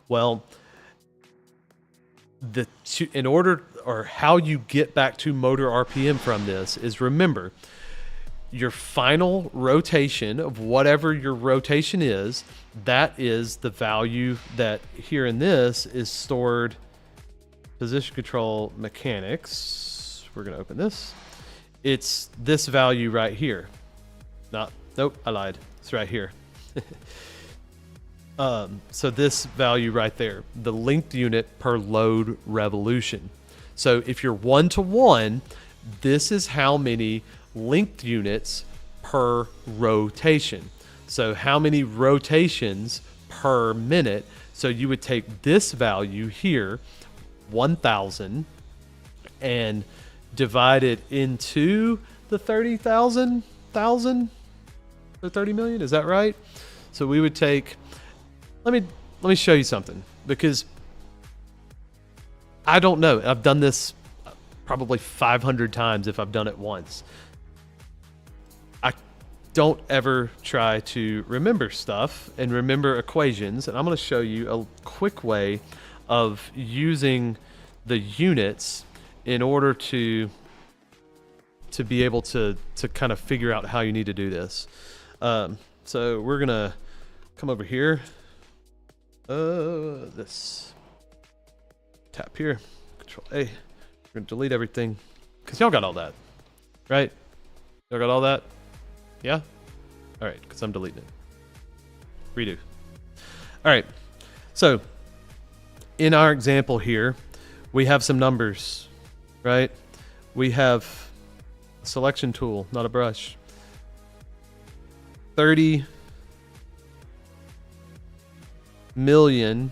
Well, in order, or how you get back to motor RPM from this is, remember, your final rotation of whatever your rotation is, that is the value that here in this is stored. Position control mechanics. We're going to open this. It's this value right here. Nope, I lied. It's right here. So this value right there, the linked unit per load revolution. So if you're 1-to-1, this is how many linked units per rotation. So how many rotations per minute? So you would take this value here, 1,000, and divide it into the 30,000, or 30 million. Is that right? So we would take, let me show you something, because I don't know. I've done this probably 500 times if I've done it once. I don't ever try to remember stuff and remember equations, and I'm going to show you a quick way of using the units in order to be able to kind of figure out how you need to do this. So we're going to come over here. This tap here, Control A. We're gonna delete everything, because y'all got all that, right? Y'all got all that? Yeah? All right, because I'm deleting it. Redo. All right, so in our example here, we have some numbers, right? We have a selection tool, not a brush. 30 million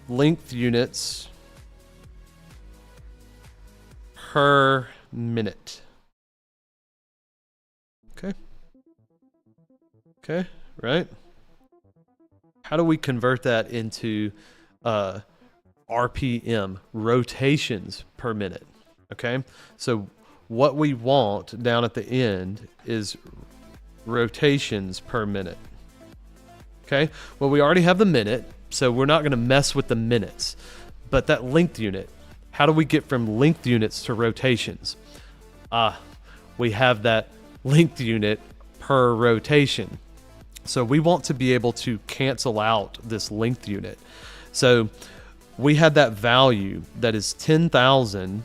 linked units per minute. Okay, right? How do we convert that into RPM, rotations per minute? Okay, so what we want down at the end is rotations per minute. Okay, well, we already have the minute, so we're not going to mess with the minutes. But that linked unit, how do we get from linked units to rotations? We have that linked unit per rotation. So we want to be able to cancel out this linked unit. So we had that value that is 10,000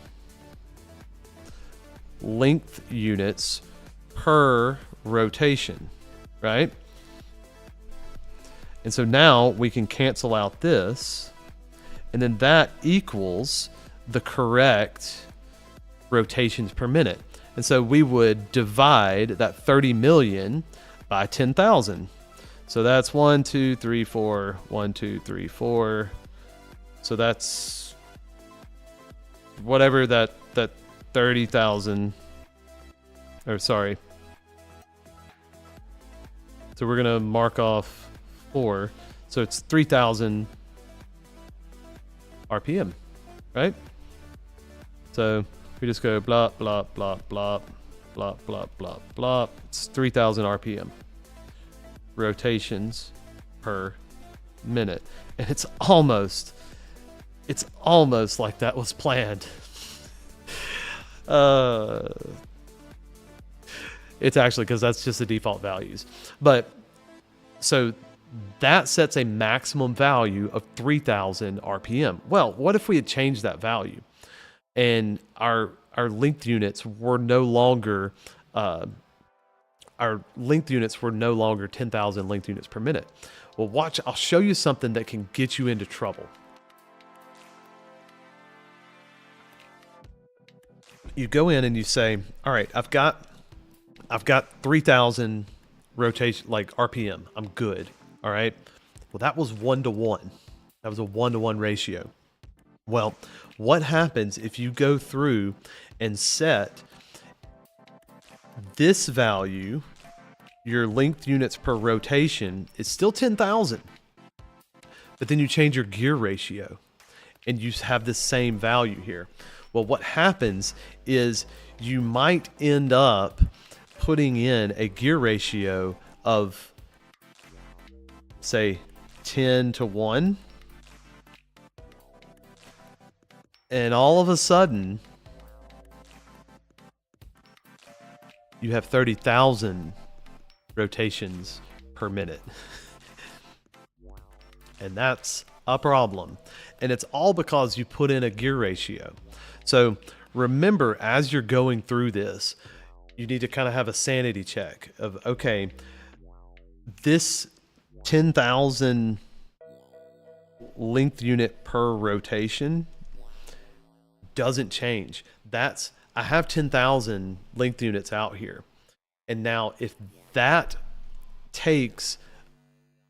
linked units per rotation, right? And so now we can cancel out this, and then that equals the correct rotations per minute. And so we would divide that 30 million by 10,000. So that's 1, 2, 3, 4, 1, 2, 3, 4. So that's whatever that 30,000, or sorry. So we're gonna mark off 4. So it's 3,000 RPM, right? So we just go blah, blah, blah, blah. blah, blah, blah, blah. It's 3,000 RPM. Rotations per minute. And it's almost like that was planned. It's actually, because that's just the default values. But so that sets a maximum value of 3,000 RPM. Well, what if we had changed that value and our length units were no longer 10,000 length units per minute? Well, watch, I'll show you something that can get you into trouble. You go in and you say, all right, I've got 3,000 rotation, like RPM. I'm good. All right. Well, that was 1-to-1. That was a 1-to-1 ratio. Well, what happens if you go through and set this value, your length units per rotation is still 10,000, but then you change your gear ratio and you have the same value here. Well, what happens is you might end up putting in a gear ratio of, say, 10-to-1, and all of a sudden you have 30,000 rotations per minute. And that's a problem. And it's all because you put in a gear ratio. So remember, as you're going through this, you need to kind of have a sanity check of, okay, this 10,000 length unit per rotation doesn't change. I have 10,000 length units out here. And now if that takes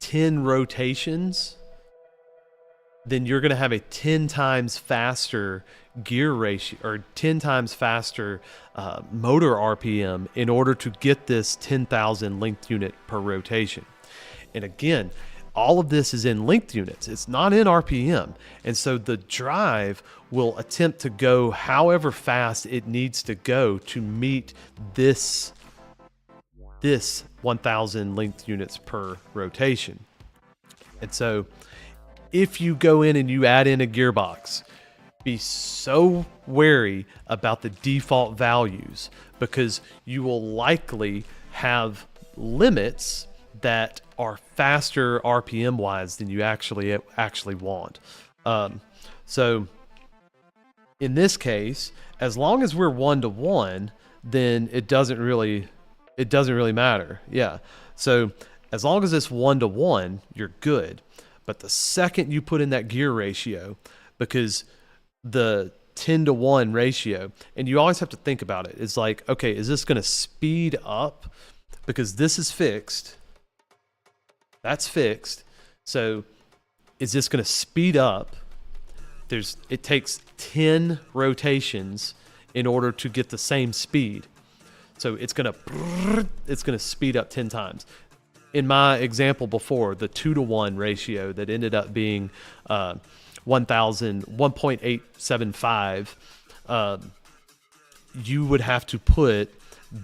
10 rotations, then you're going to have a 10 times faster gear ratio, or 10 times faster motor RPM in order to get this 10,000 length unit per rotation. And again, all of this is in length units. It's not in RPM. And so the drive will attempt to go however fast it needs to go to meet this 1,000 length units per rotation. And so if you go in and you add in a gearbox, be so wary about the default values, because you will likely have limits that are faster RPM wise than you actually want. So in this case, as long as we're 1-to-1, then it doesn't really matter. Yeah. So as long as it's 1-to-1, you're good. But the second you put in that gear ratio, because the 10-to-1 ratio, and you always have to think about it, it's like, okay, is this going to speed up? Because this is fixed. That's fixed. So is this going to speed up? It takes 10 rotations in order to get the same speed. So it's going to speed up 10 times. In my example before, the 2-to-1 ratio that ended up being 1.875, you would have to put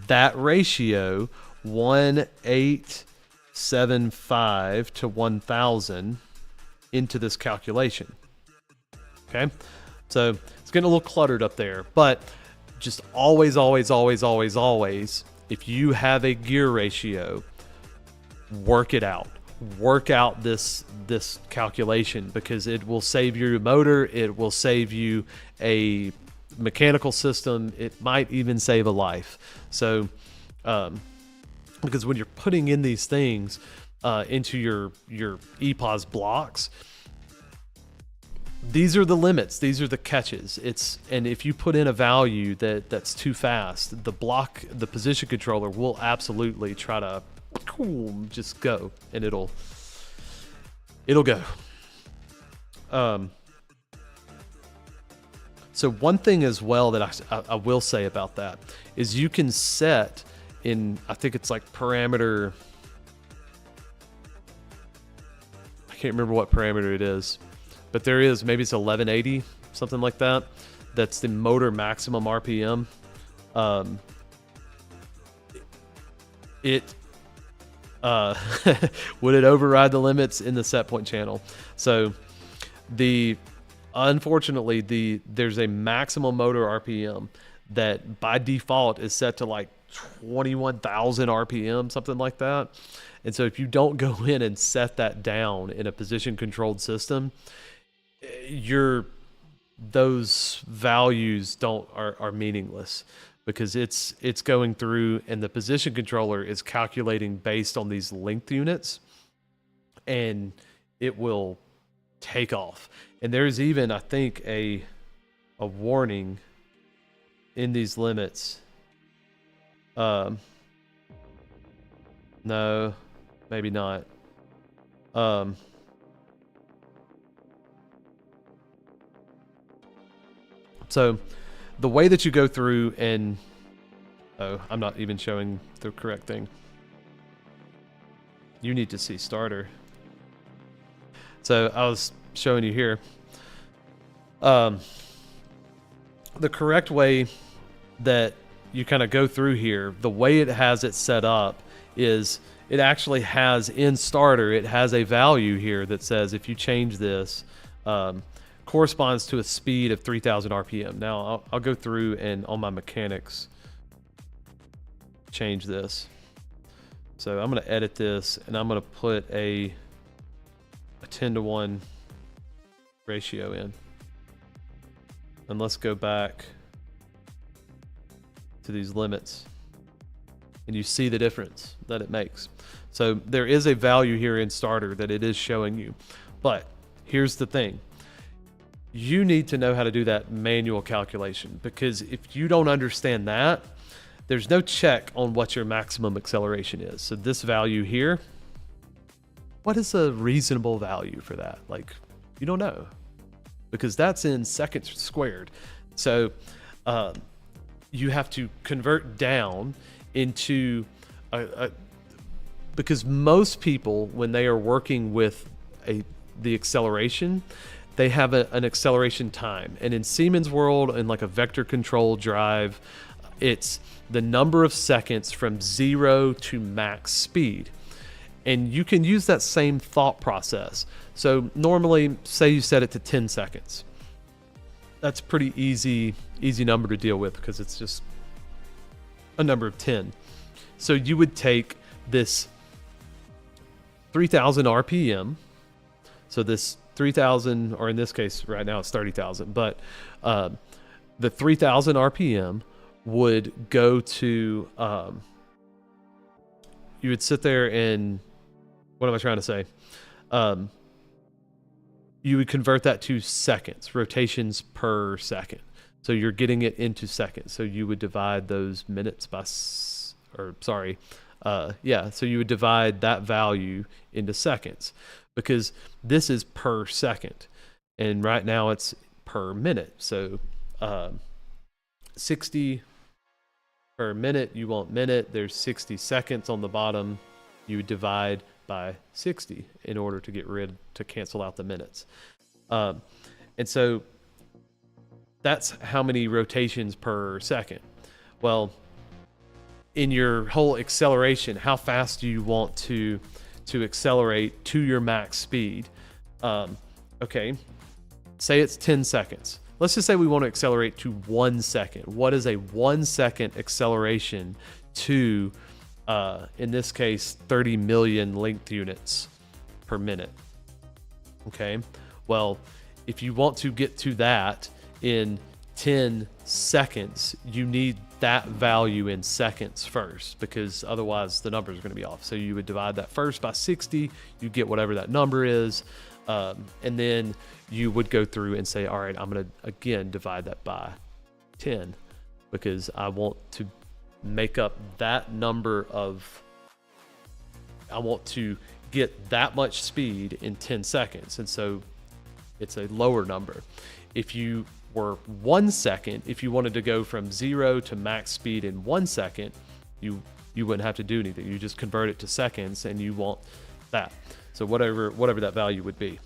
that ratio 1.875 to 1,000 into this calculation. Okay, so it's getting a little cluttered up there, but just always, if you have a gear ratio, work it out. Work out this calculation, because it will save you a motor, it will save you a mechanical system, it might even save a life. So because when you're putting in these things into your EPOS blocks, these are the limits, these are the catches. And if you put in a value that's too fast, the position controller will absolutely try to just go, and it'll go. So one thing as well that I will say about that is you can set in, I think it's like parameter, I can't remember what parameter it is, but there is, maybe it's 1180, something like that. That's the motor maximum RPM. it uh, would it override the limits in the set point channel. So unfortunately there's a maximum motor RPM that by default is set to like 21,000 RPM, something like that. And so if you don't go in and set that down in a position controlled system, those values are meaningless, because it's going through and the position controller is calculating based on these length units, and it will take off. And there's even, I think, a warning in these limits. No, maybe not. So the way that you go through and, oh, I'm not even showing the correct thing. You need to see starter. So I was showing you here. The correct way that you kind of go through here, the way it has it set up is it actually has in starter, it has a value here that says if you change this, corresponds to a speed of 3,000 RPM. Now I'll go through and on my mechanics change this. So I'm going to edit this and I'm going to put a 10-to-1 ratio in. And let's go back to these limits. And you see the difference that it makes. So there is a value here in starter that it is showing you. But here's the thing. You need to know how to do that manual calculation, because if you don't understand that, there's no check on what your maximum acceleration is. So this value here, what is a reasonable value for that? Like, you don't know, because that's in seconds squared. So you have to convert down into because most people, when they are working with the acceleration, they have an acceleration time. And in Siemens world, in like a vector control drive, it's the number of seconds from 0 to max speed. And you can use that same thought process. So normally, say you set it to 10 seconds. That's pretty easy number to deal with, because it's just a number of 10. So you would take this 3,000 RPM. So this 3,000, or in this case right now it's 30,000, but the 3,000 RPM would go to, you would sit there and, what am I trying to say? You would convert that to seconds, rotations per second. So you're getting it into seconds. So you would divide those minutes by, so you would divide that value into seconds, because this is per second. And right now it's per minute. So 60 per minute, you want minute, there's 60 seconds on the bottom. You would divide by 60 in order to cancel out the minutes. And so that's how many rotations per second. Well, in your whole acceleration, how fast do you want to accelerate to your max speed? Okay, say it's 10 seconds. Let's just say we want to accelerate to 1 second. What is a 1 second acceleration to, in this case, 30 million length units per minute? Okay, well, if you want to get to that in 10 seconds, you need that value in seconds first, because otherwise the numbers are going to be off. So you would divide that first by 60, you get whatever that number is, and then you would go through and say, all right, I'm going to again divide that by 10, because I want to make up that number of, I want to get that much speed in 10 seconds. And so it's a lower number. If you were 1 second, if you wanted to go from 0 to max speed in 1 second, you wouldn't have to do anything. You just convert it to seconds, and you want that. So whatever that value would be.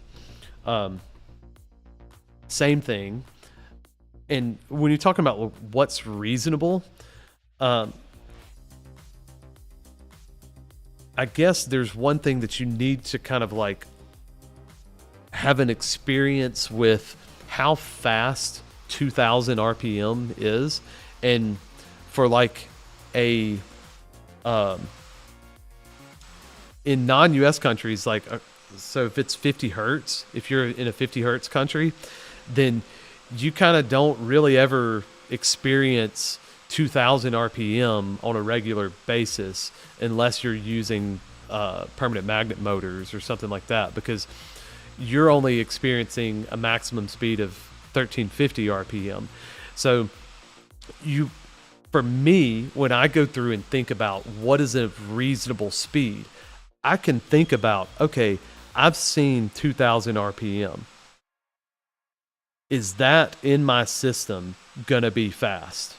Same thing. And when you're talking about what's reasonable, I guess there's one thing that you need to kind of like have an experience with how fast 2000 RPM is. And for like a, in non-US countries, like, so if it's 50 Hertz, if you're in a 50 Hertz country, then you kind of don't really ever experience 2000 RPM on a regular basis unless you're using permanent magnet motors or something like that, because you're only experiencing a maximum speed of 1350 RPM. So for me, when I go through and think about what is a reasonable speed, I can think about, okay, I've seen 2000 RPM. Is that in my system gonna be fast?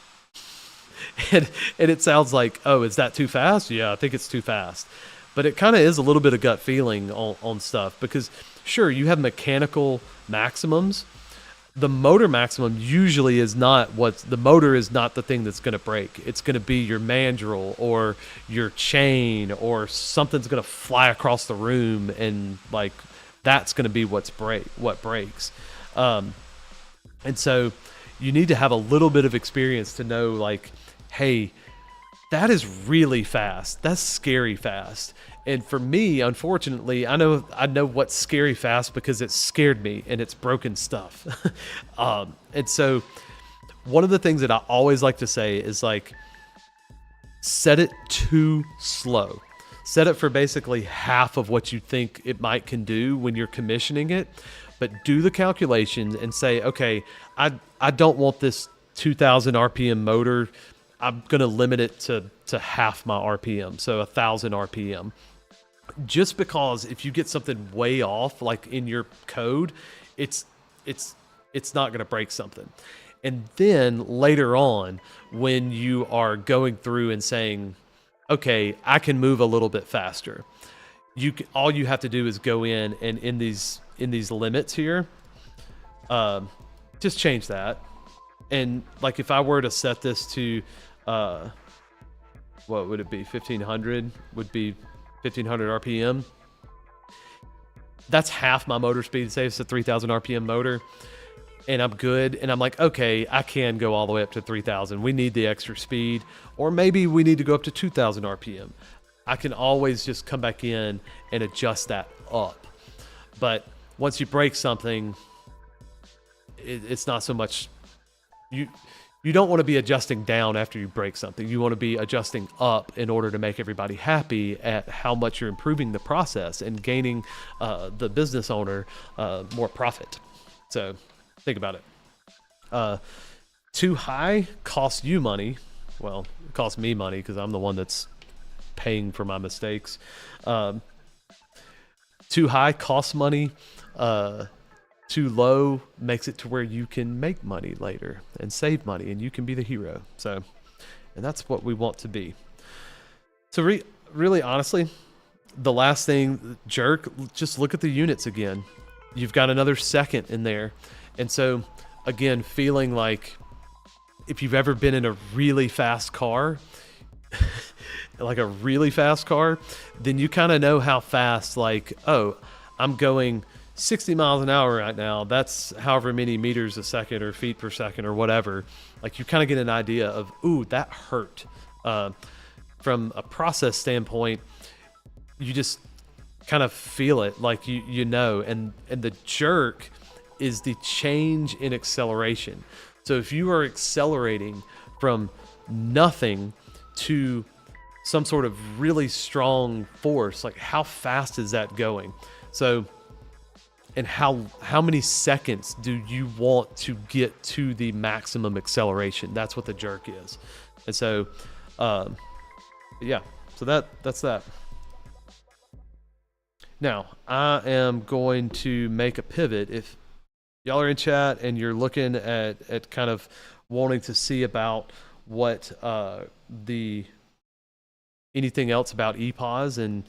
And it sounds like, oh, is that too fast? Yeah, I think it's too fast. But it kind of is a little bit of gut feeling on stuff, because sure, you have mechanical maximums. The motor maximum usually is not the motor is not the thing that's going to break. It's going to be your mandrel or your chain, or something's going to fly across the room, and like that's going to be what breaks. And so you need to have a little bit of experience to know, like, hey, that is really fast. That's scary fast. And for me, unfortunately, I know what's scary fast because it scared me and it's broken stuff. And so one of the things that I always like to say is, like, set it too slow. Set it for basically half of what you think it can do when you're commissioning it. But do the calculations and say, okay, I don't want this 2000 RPM motor. I'm going to limit it to half my RPM, so 1000 RPM. Just because if you get something way off, like in your code, it's not going to break something. And then later on, when you are going through and saying, okay, I can move a little bit faster, all you have to do is go in and in these limits here, just change that. And like if I were to set this to, what would it be? 1500 would be 1500 RPM. That's half my motor speed. Say it's a 3000 RPM motor, and I'm good. And I'm like, okay, I can go all the way up to 3000. We need the extra speed, or maybe we need to go up to 2000 RPM. I can always just come back in and adjust that up. But once you break something, it's not so much, you don't want to be adjusting down after you break something. You want to be adjusting up in order to make everybody happy at how much you're improving the process and gaining the business owner more profit. So think about it. Too high costs you money. Well, it costs me money because I'm the one that's paying for my mistakes. Too high costs money. Too low makes it to where you can make money later and save money, and you can be the hero. So, and that's what we want to be. So really honestly, the last thing, jerk, just look at the units again. You've got another second in there. And so again, feeling like if you've ever been in a really fast car, like a really fast car, then you kind of know how fast, like, oh, I'm going 60 miles an hour right now. That's however many meters a second or feet per second or whatever. Like you kind of get an idea of, ooh, that hurt. From a process standpoint, you just kind of feel it, like you know, and the jerk is the change in acceleration. So if you are accelerating from nothing to some sort of really strong force, like how fast is that going? So, and how many seconds do you want to get to the maximum acceleration? That's what the jerk is. And so, yeah, so that's that. Now, I am going to make a pivot. If y'all are in chat and you're looking at kind of wanting to see about what anything else about EPOS, and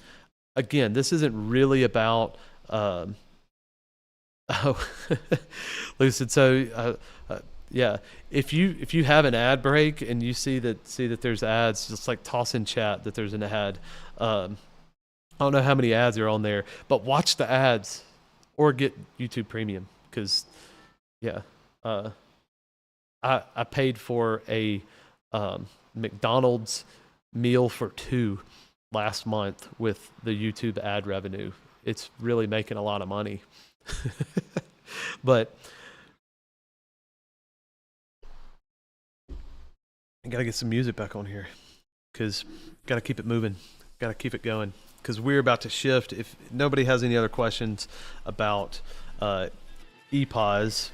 again, this isn't really about oh, Lucid. So, yeah, if you have an ad break and you see that there's ads, just like toss in chat that there's an ad. I don't know how many ads are on there, but watch the ads or get YouTube Premium because, yeah, I paid for a McDonald's meal for 2 last month with the YouTube ad revenue. It's really making a lot of money. But I gotta get some music back on here because gotta keep it moving, gotta keep it going because we're about to shift. If nobody has any other questions about EPOS,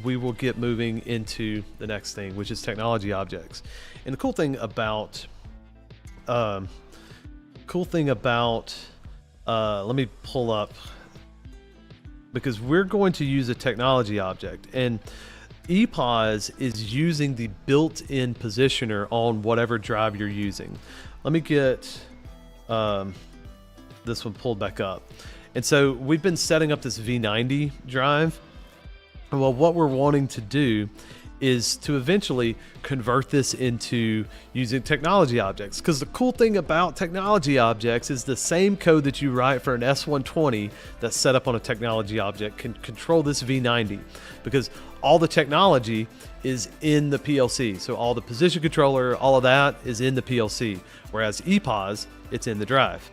we will get moving into the next thing, which is technology objects. And the cool thing about let me pull up, because we're going to use a technology object, and EPOS is using the built-in positioner on whatever drive you're using. Let me get this one pulled back up. And so we've been setting up this V90 drive. Well, what we're wanting to do is to eventually convert this into using technology objects. Because the cool thing about technology objects is the same code that you write for an S120 that's set up on a technology object can control this V90, because all the technology is in the PLC. So all the position controller, all of that is in the PLC, whereas EPOS, it's in the drive.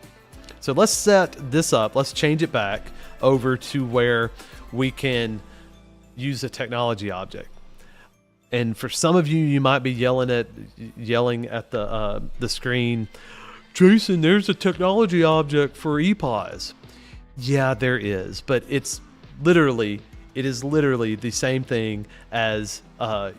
So let's set this up. Let's change it back over to where we can use a technology object. And for some of you, you might be yelling at the screen, Jason, there's a technology object for EPOS. Yeah, there is, but it is literally the same thing as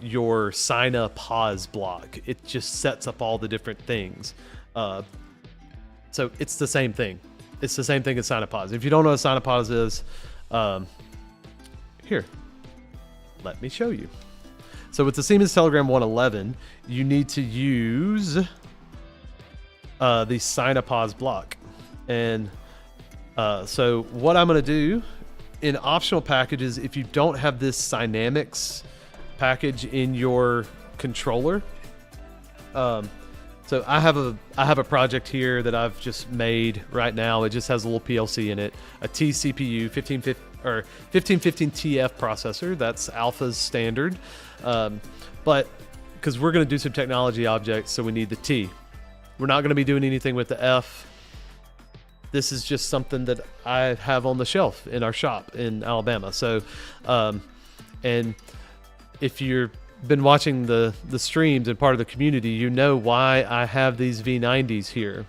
your Sina pause block. It just sets up all the different things. So it's the same thing. It's the same thing as Sina pause. If you don't know what Sina pause is, here, let me show you. So with the Siemens Telegram 111, you need to use the Sina pause block. And so what I'm going to do in optional packages, if you don't have this Dynamics package in your controller, so I have a project here that I've just made right now. It just has a little PLC in it, a T CPU 1515 TF processor. That's Alpha's standard. But because we're going to do some technology objects, so we need the T. We're not going to be doing anything with the F. This is just something that I have on the shelf in our shop in Alabama. So, and if you've been watching the streams and part of the community, you know why I have these V90s here.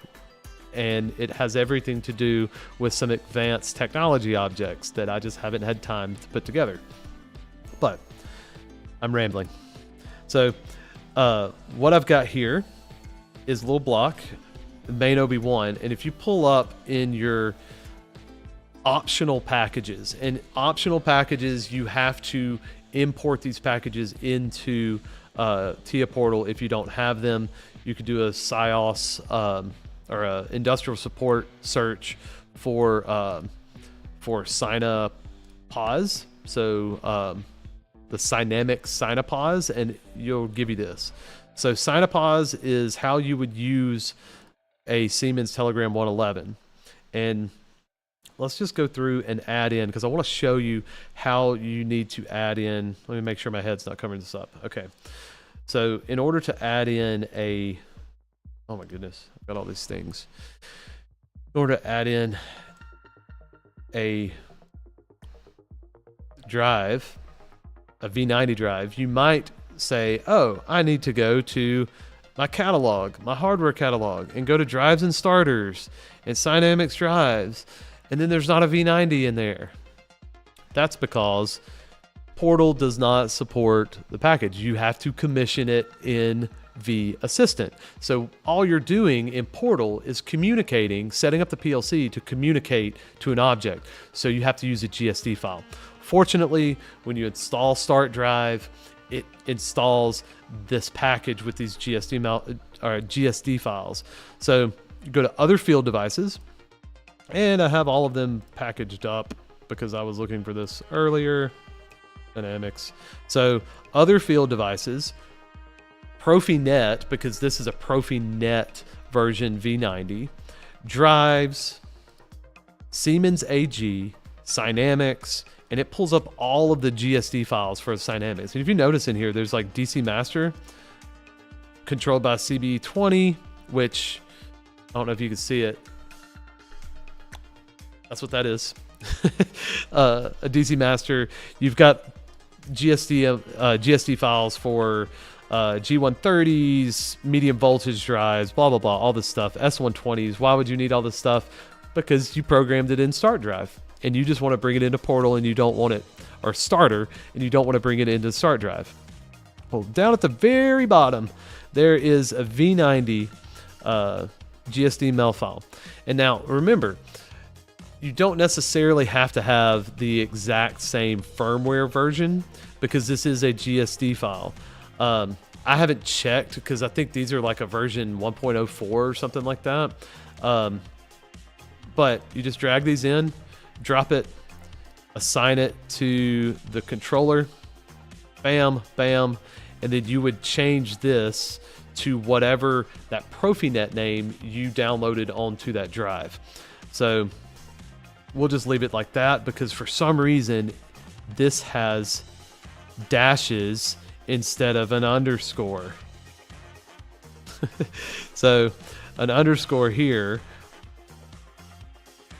And it has everything to do with some advanced technology objects that I just haven't had time to put together. But I'm rambling. So what I've got here is a little block, main OB1, and if you pull up in your optional packages, you have to import these packages into TIA Portal. If you don't have them, you could do a SIOS or a industrial support search for Sina pause. So the Dynamics Sina pause, and you'll give you this. So Sina pause is how you would use a Siemens Telegram 111. And let's just go through and add in, because I want to show you how you need to add in. Let me make sure my head's not covering this up. Okay. So in order to add in a, oh my goodness, I've got all these things. In order to add in a drive, a V90 drive, you might say, oh, I need to go to my catalog, my hardware catalog, and go to drives and starters and Dynamics drives, and then there's not a V90 in there. That's because Portal does not support the package. You have to commission it in VASSISTANT. So all you're doing in Portal is communicating, setting up the PLC to communicate to an object. So you have to use a GSD file. Fortunately, when you install Start Drive, it installs this package with these GSD files. So you go to Other Field Devices, and I have all of them packaged up because I was looking for this earlier. Dynamics. So Other Field Devices, Profinet, because this is a Profinet version V90, drives, Siemens AG, Cynamics, and it pulls up all of the GSD files for Cynamics. And if you notice in here, there's like DC Master controlled by CB20, which I don't know if you can see it. That's what that is. A DC Master. You've got GSD files for G130s, medium voltage drives, blah, blah, blah, all this stuff. S120s. Why would you need all this stuff? Because you programmed it in Start Drive and you just want to bring it into Portal and you don't want it, or Starter, and you don't want to bring it into Start Drive. Well, down at the very bottom, there is a V90 GSD file. And now remember, you don't necessarily have to have the exact same firmware version because this is a GSD file. I haven't checked because I think these are like a version 1.04 or something like that. But you just drag these in, drop it, assign it to the controller, bam, bam, and then you would change this to whatever that Profinet name you downloaded onto that drive. So we'll just leave it like that because for some reason this has dashes instead of an underscore. So an underscore here,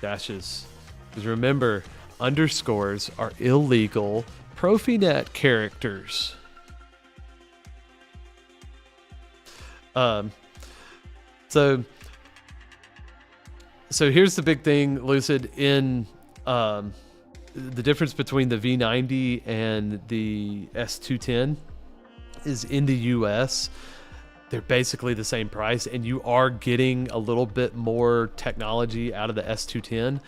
dashes. Because remember, underscores are illegal Profinet characters. So here's the big thing, Lucid, in the difference between the V90 and the S210 is in the US, they're basically the same price, and you are getting a little bit more technology out of the S210.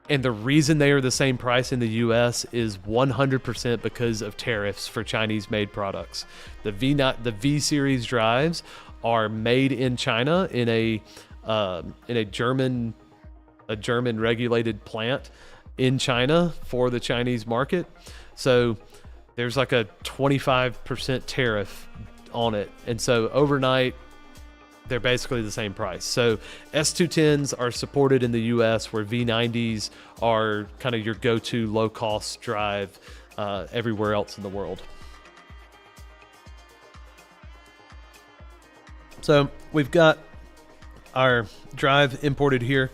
And the reason they are the same price in the US is 100% because of tariffs for Chinese-made products. The V series drives are made in China in a German regulated plant in China for the Chinese market. So there's like a 25% tariff on it, and so overnight they're basically the same price. So S210s are supported in the US, where V90s are kind of your go-to low-cost drive everywhere else in the world. So we've got our drive imported here.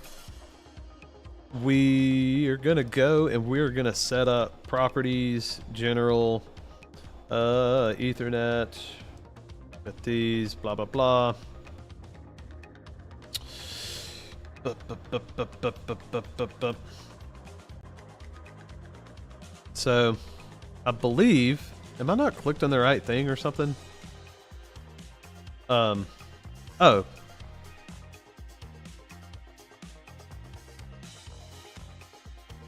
We are gonna go and we're gonna set up properties, general, Ethernet, with these, blah, blah, blah. So I believe, am I not clicked on the right thing or something? Oh.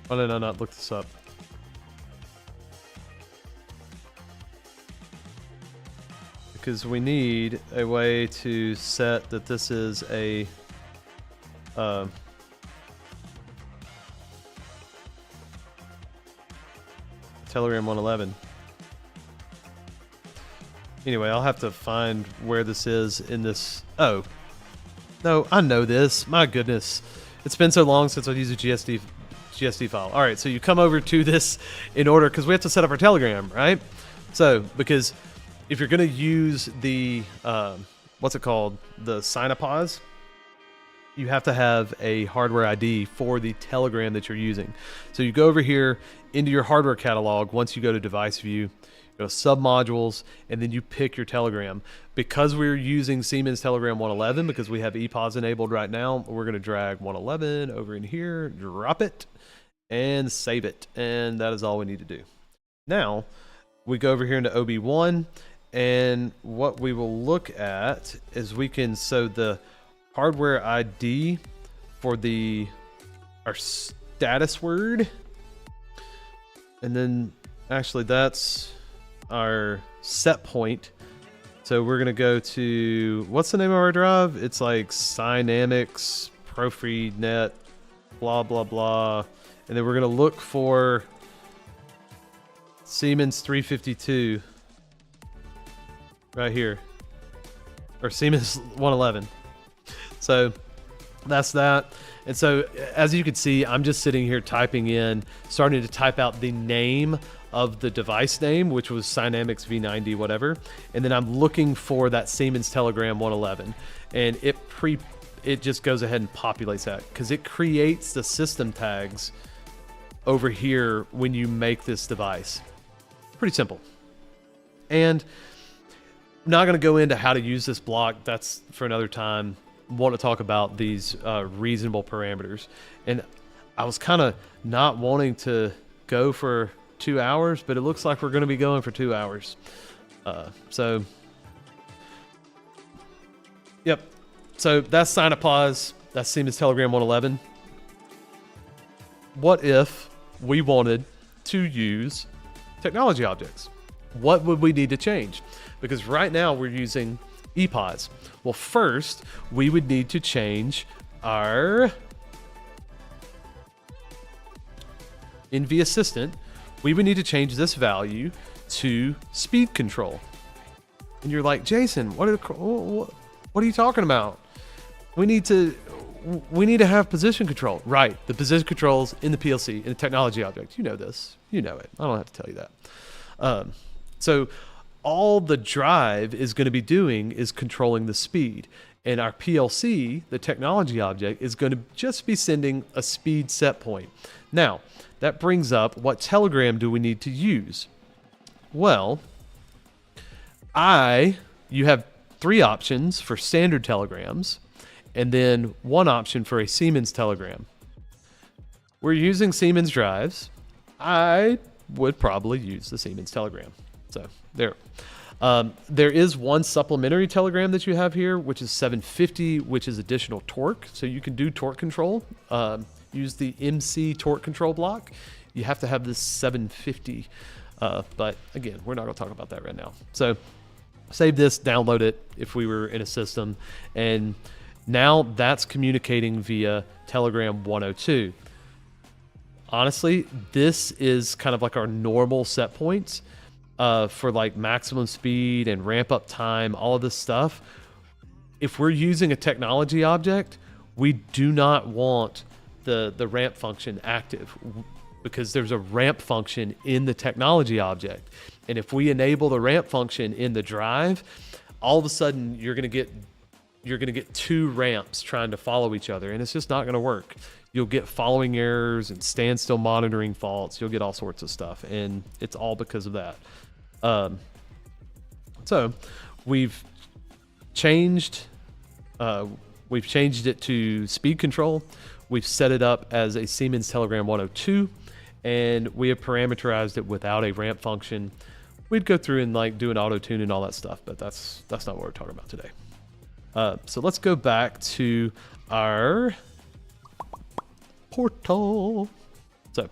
Why did I not look this up? Because we need a way to set that this is a Telegram 111. Anyway, I'll have to find where this is in this. Oh, no, I know this. My goodness. It's been so long since I've used a GSD file. All right, so you come over to this in order, because we have to set up our Telegram, right? So, because if you're going to use the, what's it called? The Synapause, you have to have a hardware ID for the Telegram that you're using. So you go over here into your hardware catalog. Once you go to device view, go to submodules, and then you pick your Telegram. Because we're using Siemens Telegram 111, because we have EPOS enabled right now, we're going to drag 111 over in here, drop it, and save it. And that is all we need to do. Now, we go over here into OB1, and what we will look at is we can, so the hardware ID for our status word, and then actually that's our set point. So we're gonna go to, what's the name of our drive? It's like Cynamics Profinet blah blah blah, and then we're gonna look for Siemens 352 right here, or Siemens 111. So that's that. And so as you can see, I'm just sitting here typing in, starting to type out the name of the device name, which was Synamics V90 whatever, and then I'm looking for that Siemens Telegram 111, and it just goes ahead and populates that because it creates the system tags over here when you make this device. Pretty simple. And I'm not going to go into how to use this block. That's for another time. Want to talk about these reasonable parameters. And I was kind of not wanting to go for 2 hours, but it looks like we're going to be going for 2 hours. So, yep. So that's Synapause. That's Siemens Telegram 111. What if we wanted to use technology objects? What would we need to change? Because right now we're using EPOS. Well, first we would need to change our in VASSISTANT. We would need to change this value to speed control. And you're like, Jason, what are you talking about? We need to have position control. Right, the position controls in the PLC, in the technology object. You know this. You know it. I don't have to tell you that. So all the drive is going to be doing is controlling the speed. And our PLC, the technology object, is going to just be sending a speed set point. Now, that brings up, what telegram do we need to use? Well, you have 3 options for standard telegrams, and then 1 option for a Siemens telegram. We're using Siemens drives. I would probably use the Siemens telegram. So there. There is 1 supplementary telegram that you have here, which is 750, which is additional torque. So you can do torque control. Use the MC torque control block. You have to have this 750. But again, we're not going to talk about that right now. So save this, download it if we were in a system. And now that's communicating via Telegram 102. Honestly, this is kind of like our normal set points for like maximum speed and ramp up time, all of this stuff. If we're using a technology object, we do not want the ramp function active because there's a ramp function in the technology object. And if we enable the ramp function in the drive, all of a sudden you're going to get 2 ramps trying to follow each other, and it's just not going to work. You'll get following errors and standstill monitoring faults. You'll get all sorts of stuff, and it's all because of that. So we've changed it to speed control. We've set it up as a Siemens Telegram 102, and we have parameterized it without a ramp function. We'd go through and like do an auto tune and all that stuff, but that's not what we're talking about today. So let's go back to our portal. So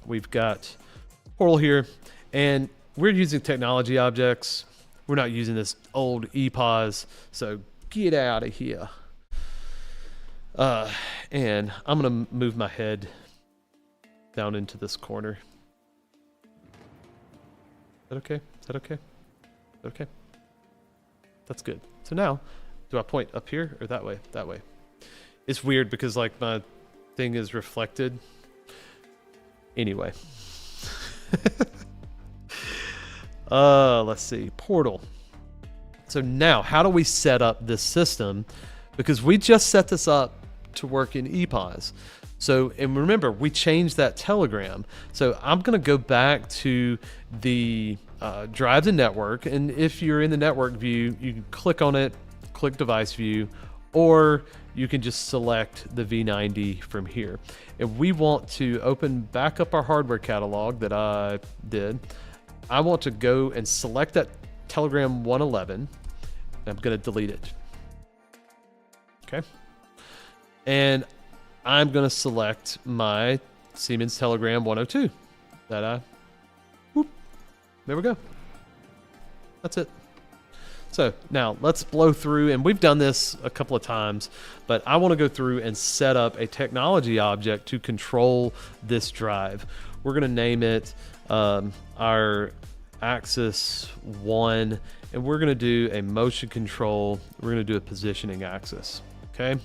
we've got portal here, and we're using technology objects. We're not using this old EPOS, so get out of here. And I'm gonna move my head down into this corner. Is that okay? Is that okay? Is that okay? That's good. So now, do I point up here or that way? That way. It's weird because like my thing is reflected. Anyway. Let's see. Portal. So now, how do we set up this system? Because we just set this up to work in EPOS. So, and remember, we changed that telegram. So I'm going to go back to the drives and network. And if you're in the network view, you can click on it, click device view, or you can just select the V90 from here. And we want to open back up our hardware catalog that I did. I want to go and select that Telegram 111. I'm going to delete it. Okay. And I'm going to select my Siemens Telegram 102 there we go. That's it. So now let's blow through, and we've done this a couple of times, but I want to go through and set up a technology object to control this drive. We're going to name it our axis 1, and we're going to do a motion control. We're going to do a positioning axis. Okay.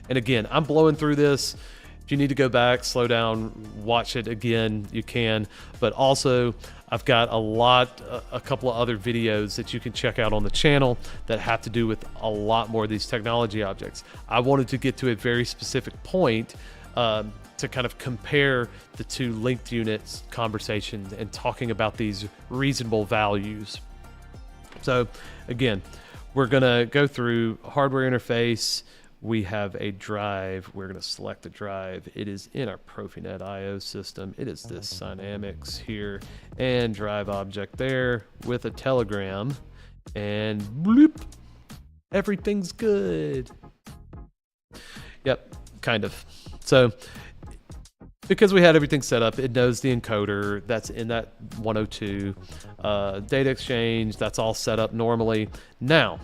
And again, I'm blowing through this. If you need to go back, slow down, watch it again, you can. But also, I've got a couple of other videos that you can check out on the channel that have to do with a lot more of these technology objects. I wanted to get to a very specific point to kind of compare the two linked units conversations and talking about these reasonable values. So again, we're gonna go through hardware interface. We have a drive. We're going to select the drive. It is in our Profinet IO system. It is this Dynamics here, and drive object there with a telegram, and bloop, everything's good. Yep, kind of. So because we had everything set up, it knows the encoder that's in that 102 data exchange. That's all set up normally. Now,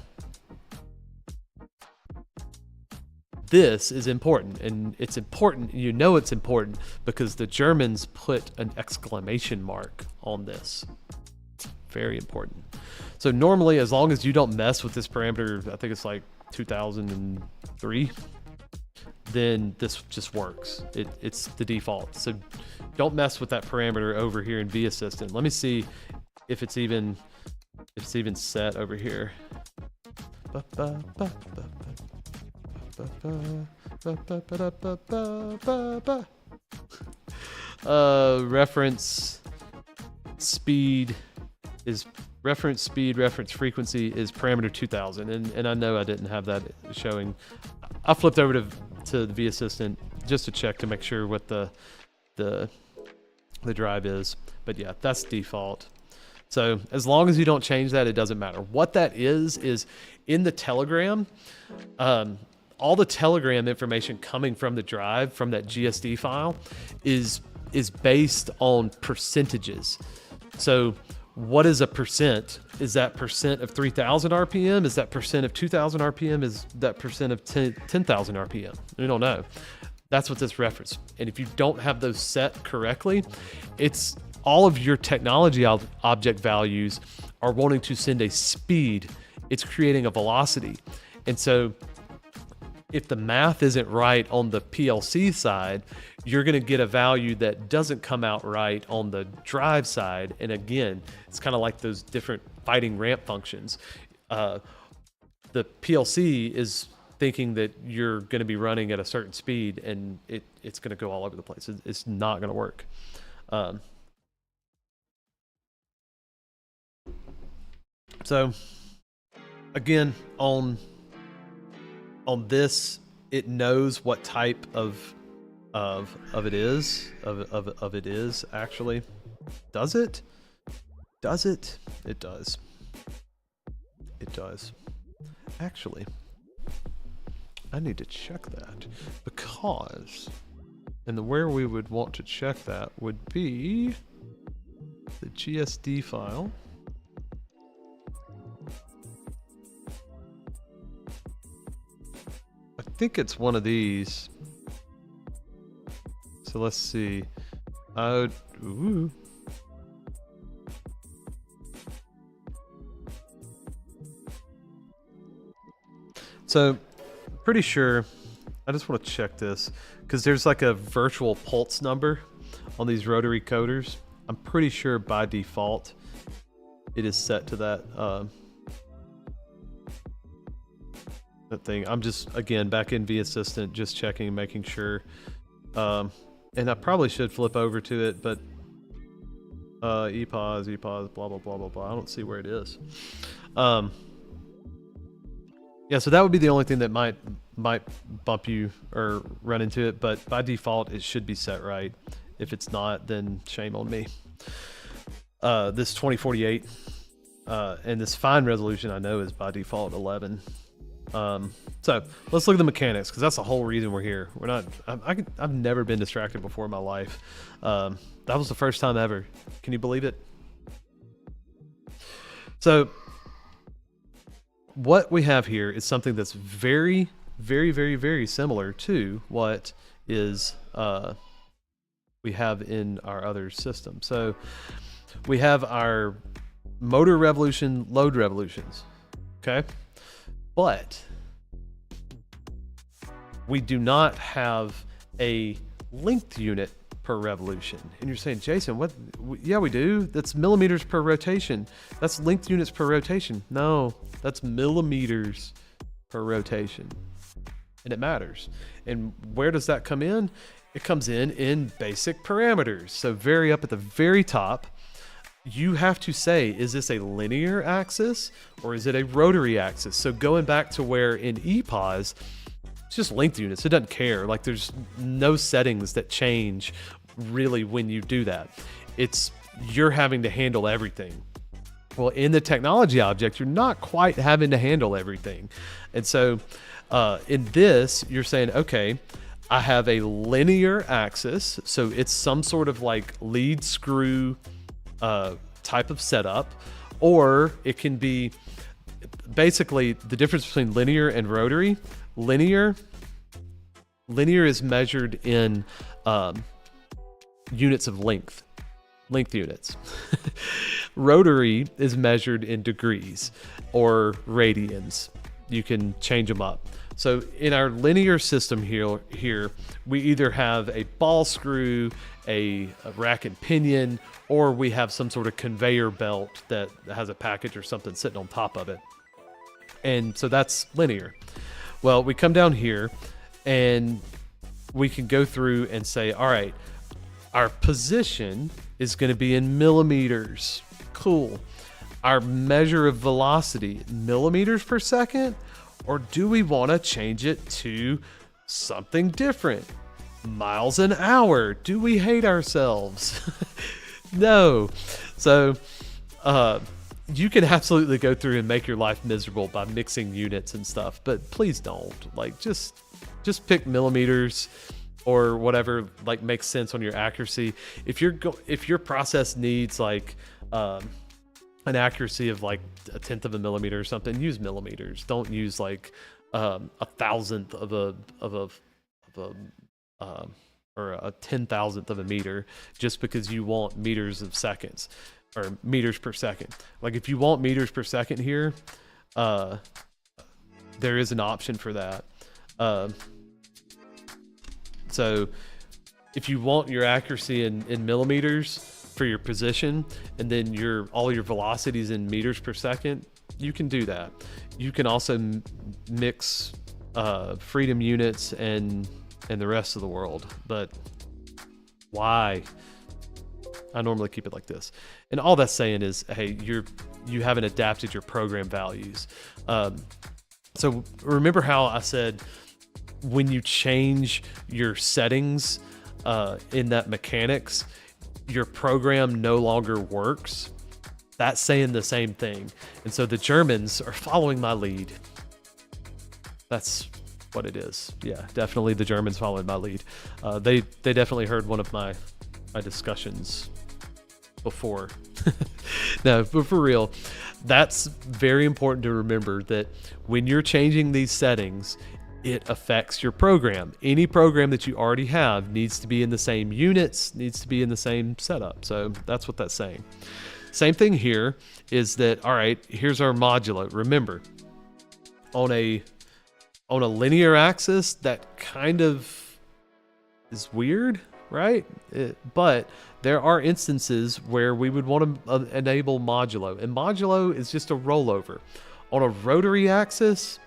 this is important, and it's important, you know it's important, because the Germans put an exclamation mark on this. Very important. So normally, as long as you don't mess with this parameter, I think it's like 2003, then this just works. It's the default. So don't mess with that parameter over here in VASSISTANT. Let me see if it's even set over here. Reference frequency is parameter 2000, and I know I didn't have that showing. I flipped over to the VASSISTANT just to check to make sure what the drive is, but yeah, that's default. So as long as you don't change that, it doesn't matter. What that is in the telegram, all the telegram information coming from the drive, from that GSD file, is based on percentages. So what is a percent? Is that percent of 3,000 RPM? Is that percent of 2,000 RPM? Is that percent of 10,000 RPM? We don't know. That's what this reference. And if you don't have those set correctly, it's all of your technology object values are wanting to send a speed. It's creating a velocity. And so if the math isn't right on the PLC side, you're going to get a value that doesn't come out right on the drive side. And again, it's kind of like those different fighting ramp functions. The PLC is thinking that you're going to be running at a certain speed, and it's going to go all over the place. It's not going to work. So again, on this, it knows what type of it is actually. Does it? Does it? It does. It does. Actually, I need to check that, because, and where we would want to check that would be the GSD file. I think it's one of these. So let's see. Ooh. So pretty sure, I just want to check this because there's like a virtual pulse number on these rotary coders. I'm pretty sure by default it is set to that that thing. I'm just, again, back in VASSISTANT, just checking, making sure. And I probably should flip over to it, but EPOS, blah, blah, blah, blah, blah. I don't see where it is. Yeah, so that would be the only thing that might bump you or run into it, but by default, it should be set right. If it's not, then shame on me. This 2048 and this fine resolution I know is by default 11. So let's look at the mechanics, because that's the whole reason we're here. We're not, I've never been distracted before in my life. That was the first time ever. Can you believe it? So what we have here is something that's very, very, very, very similar to what is we have in our other system. So we have our motor revolution, load revolutions, okay? But we do not have a length unit per revolution. And you're saying, Jason, what? Yeah, we do. That's millimeters per rotation. That's length units per rotation. No, that's millimeters per rotation. And it matters. And where does that come in? It comes in basic parameters. So very up at the very top, you have to say, is this a linear axis or is it a rotary axis? So going back to where in EPOS, it's just length units. It doesn't care. Like there's no settings that change really when you do that. You're having to handle everything. Well, in the technology object, you're not quite having to handle everything. And so in this, you're saying, okay, I have a linear axis. So it's some sort of like lead screw type of setup, or it can be basically the difference between linear and rotary. Linear is measured in units of length units. Rotary is measured in degrees or radians. You can change them up. So in our linear system here, we either have a ball screw, a rack and pinion, or we have some sort of conveyor belt that has a package or something sitting on top of it. And so that's linear. Well, we come down here and we can go through and say, all right, our position is going to be in millimeters. Cool. Our measure of velocity, millimeters per second, or do we want to change it to something different? Miles an hour. Do we hate ourselves? No. So you can absolutely go through and make your life miserable by mixing units and stuff, but please don't. Like just pick millimeters or whatever like makes sense on your accuracy. If your process needs like an accuracy of like 1/10 of a millimeter or something, use millimeters. Don't use like 1,000th of a or a 10,000th of a meter just because you want meters of seconds or meters per second. Like if you want meters per second here, there is an option for that. So if you want your accuracy in millimeters for your position, and then all your velocities in meters per second, you can do that. You can also mix freedom units and the rest of the world, but why? I normally keep it like this. And all that's saying is, hey, you haven't adapted your program values. So remember how I said when you change your settings in that mechanics, your program no longer works? That's saying the same thing. And so the Germans are following my lead. That's what it is. Yeah, definitely the Germans following my lead. They definitely heard one of my discussions before. No, but for real, that's very important to remember that when you're changing these settings, it affects your program. Any program that you already have needs to be in the same units, needs to be in the same setup. So that's what that's saying. Same thing here is that, all right, here's our modulo. Remember, on a linear axis, that kind of is weird, right? But there are instances where we would want to enable modulo, and modulo is just a rollover. On a rotary axis,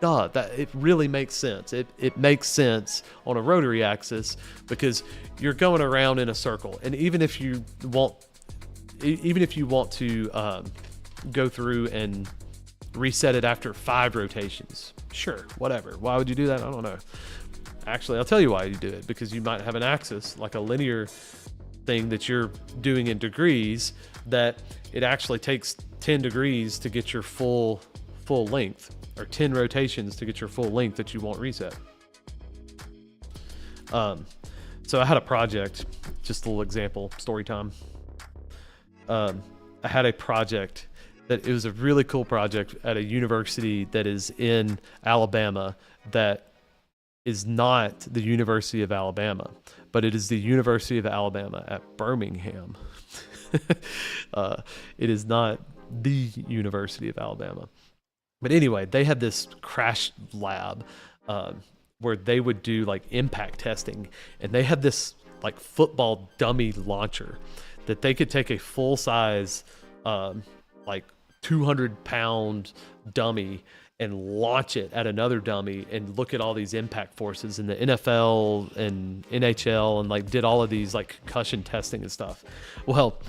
that it really makes sense. It makes sense on a rotary axis because you're going around in a circle, and even if you want to go through and reset it after 5 rotations, sure, whatever. Why would you do that? I don't know. Actually, I'll tell you why you do it, because you might have an axis, like a linear thing that you're doing in degrees, that it actually takes 10 degrees to get your full length, or 10 rotations to get your full length that you want reset. So I had a project, just a little example, story time. I had a project that it was a really cool project at a university that is in Alabama that is not the University of Alabama, but it is the University of Alabama at Birmingham. It is not the University of Alabama. But anyway, they had this crash lab where they would do like impact testing, and they had this like football dummy launcher that they could take a full size, like 200-pound dummy and launch it at another dummy and look at all these impact forces in the NFL and NHL, and like did all of these like concussion testing and stuff. Well,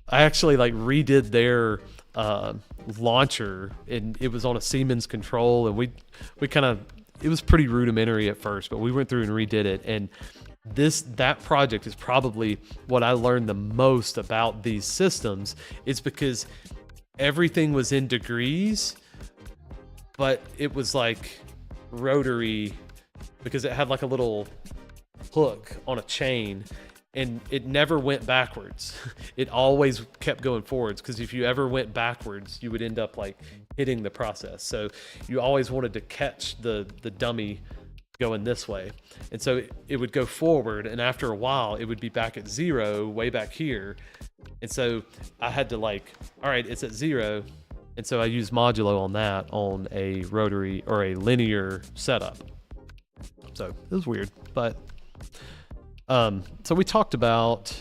I actually like redid their launcher, and it was on a Siemens control, and we kind of, it was pretty rudimentary at first, but we went through and redid it. And that project is probably what I learned the most about these systems, is because everything was in degrees, but it was like rotary because it had like a little hook on a chain, and it never went backwards. It always kept going forwards, because if you ever went backwards, you would end up like hitting the process. So you always wanted to catch the dummy going this way. And so it would go forward, and after a while it would be back at zero, way back here. And so I had to like, all right, it's at zero. And so I used modulo on that on a rotary or a linear setup. So it was weird, but so we talked about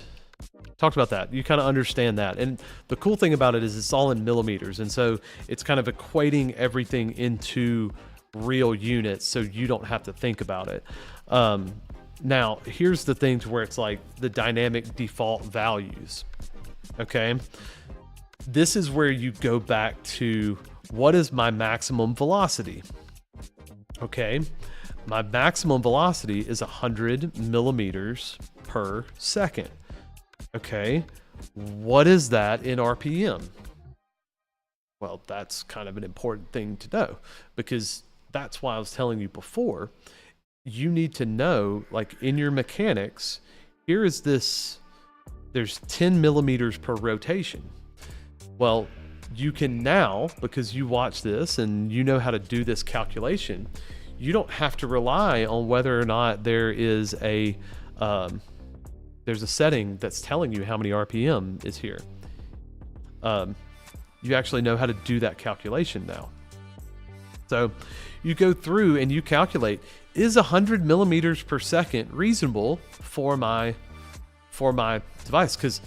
that. You kind of understand that. And the cool thing about it is it's all in millimeters. And so it's kind of equating everything into real units, so you don't have to think about it. Now, here's the thing to where it's like the dynamic default values. Okay. This is where you go back to, what is my maximum velocity? Okay. My maximum velocity is 100 millimeters per second. Okay. What is that in RPM? Well, that's kind of an important thing to know, because that's why I was telling you before, you need to know, like in your mechanics, here is this, there's 10 millimeters per rotation. Well, you can now, because you watch this and you know how to do this calculation, you don't have to rely on whether or not there is there's a setting that's telling you how many RPM is here. You actually know how to do that calculation now. So you go through and you calculate, is 100 millimeters per second reasonable for my device? Because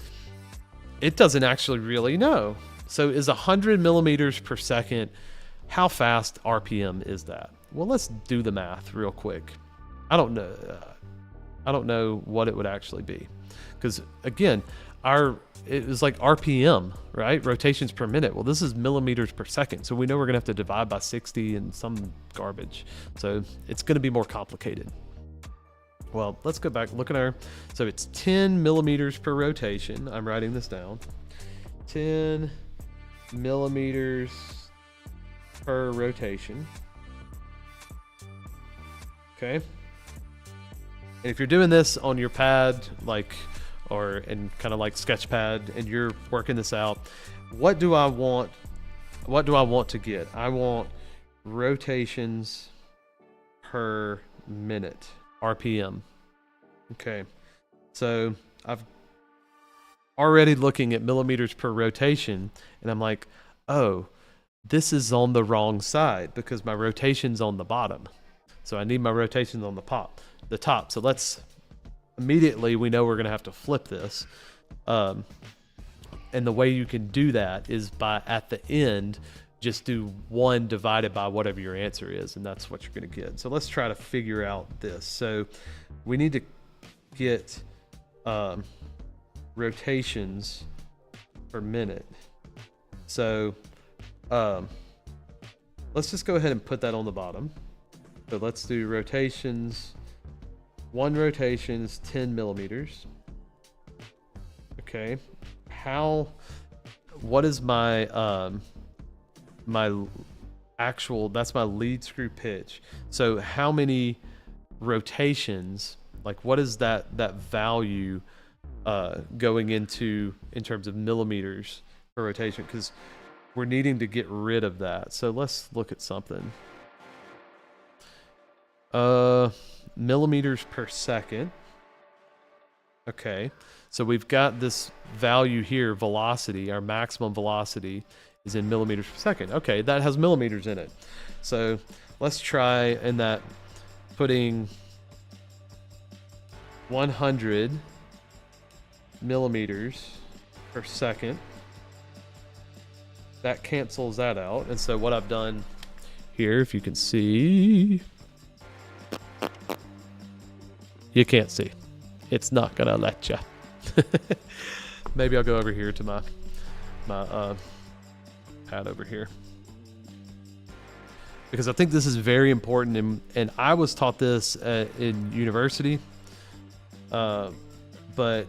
it doesn't actually really know. So is 100 millimeters per second, how fast RPM is that? Well, let's do the math real quick. I don't know what it would actually be, because again, it was like RPM, right? Rotations per minute. Well, this is millimeters per second, so we know we're gonna have to divide by 60 and some garbage. So it's gonna be more complicated. Well, let's go back, look at so it's 10 millimeters per rotation. I'm writing this down. 10 millimeters per rotation. Okay. And if you're doing this on your pad, and kind of like Sketchpad, and you're working this out, what do I want to get? I want rotations per minute, RPM. Okay. So I've already looking at millimeters per rotation, and I'm like, oh, this is on the wrong side because my rotation's on the bottom. So I need my rotations on the top. So let's immediately, we know we're going to have to flip this. And the way you can do that is by, at the end, just do 1 divided by whatever your answer is, and that's what you're going to get. So let's try to figure out this. So we need to get rotations per minute. So let's just go ahead and put that on the bottom. So let's do rotations. 1 rotation is 10 millimeters. Okay. What is my my actual, that's my lead screw pitch. So how many rotations, like what is that value going into in terms of millimeters per rotation? Because we're needing to get rid of that. So let's look at something. Millimeters per second. Okay, so we've got this value here, velocity, our maximum velocity is in millimeters per second. Okay, that has millimeters in it. So let's try in that putting 100 millimeters per second. That cancels that out. And so what I've done here, if you can see, you can't see. It's not gonna let you. Maybe I'll go over here to my pad over here, because I think this is very important, and I was taught this in university, but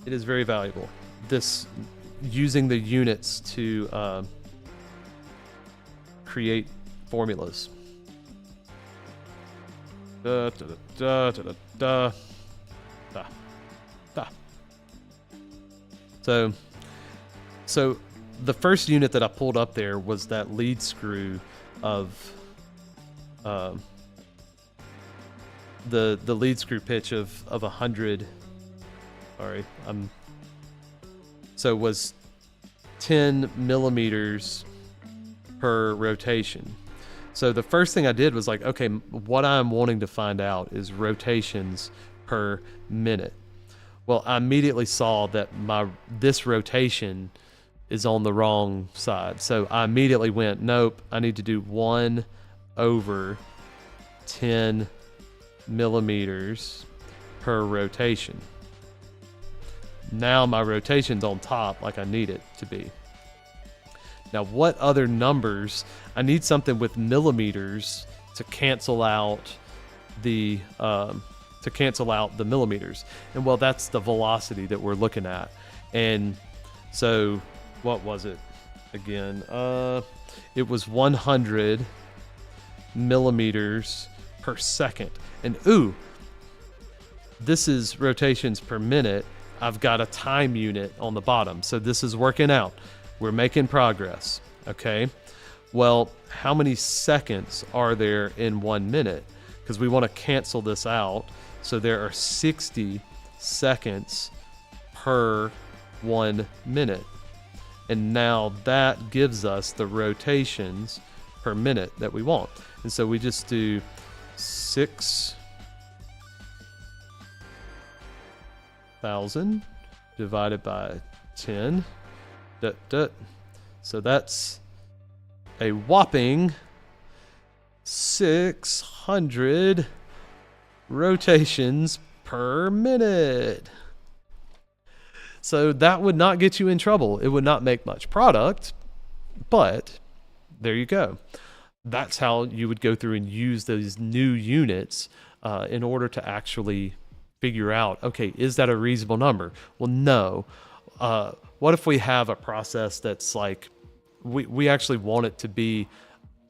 it is very valuable. This using the units to create formulas. Da, da, da, da, da, da, da. So the first unit that I pulled up there was that lead screw of the lead screw pitch of 100. Sorry, so it was 10 millimeters per rotation. So the first thing I did was like, okay, what I'm wanting to find out is rotations per minute. Well, I immediately saw that this rotation is on the wrong side. So I immediately went, nope, I need to do 1 over 10 millimeters per rotation. Now my rotation's on top like I need it to be. Now, what other numbers? I need something with millimeters to cancel out the millimeters. And well, that's the velocity that we're looking at. And so, what was it again? It was 100 millimeters per second. And ooh, this is rotations per minute. I've got a time unit on the bottom, so this is working out. We're making progress, okay? Well, how many seconds are there in 1 minute? Because we want to cancel this out. So there are 60 seconds per 1 minute. And now that gives us the rotations per minute that we want. And so we just do 6,000 divided by 10. So that's a whopping 600 rotations per minute. So that would not get you in trouble. It would not make much product, but there you go. That's how you would go through and use those new units in order to actually figure out, okay, is that a reasonable number? Well, no. What if we have a process that's like, we actually want it to be,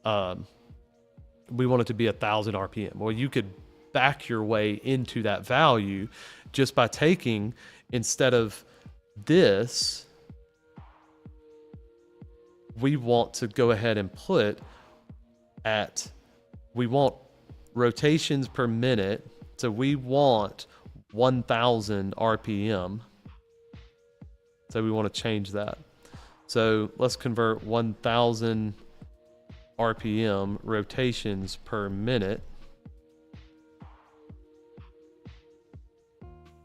we want it to be 1,000 RPM. Well, you could back your way into that value just by taking, instead of this, we want to go ahead and put we want rotations per minute. So we want 1,000 RPM. So we want to change that. So let's convert 1,000 RPM rotations per minute.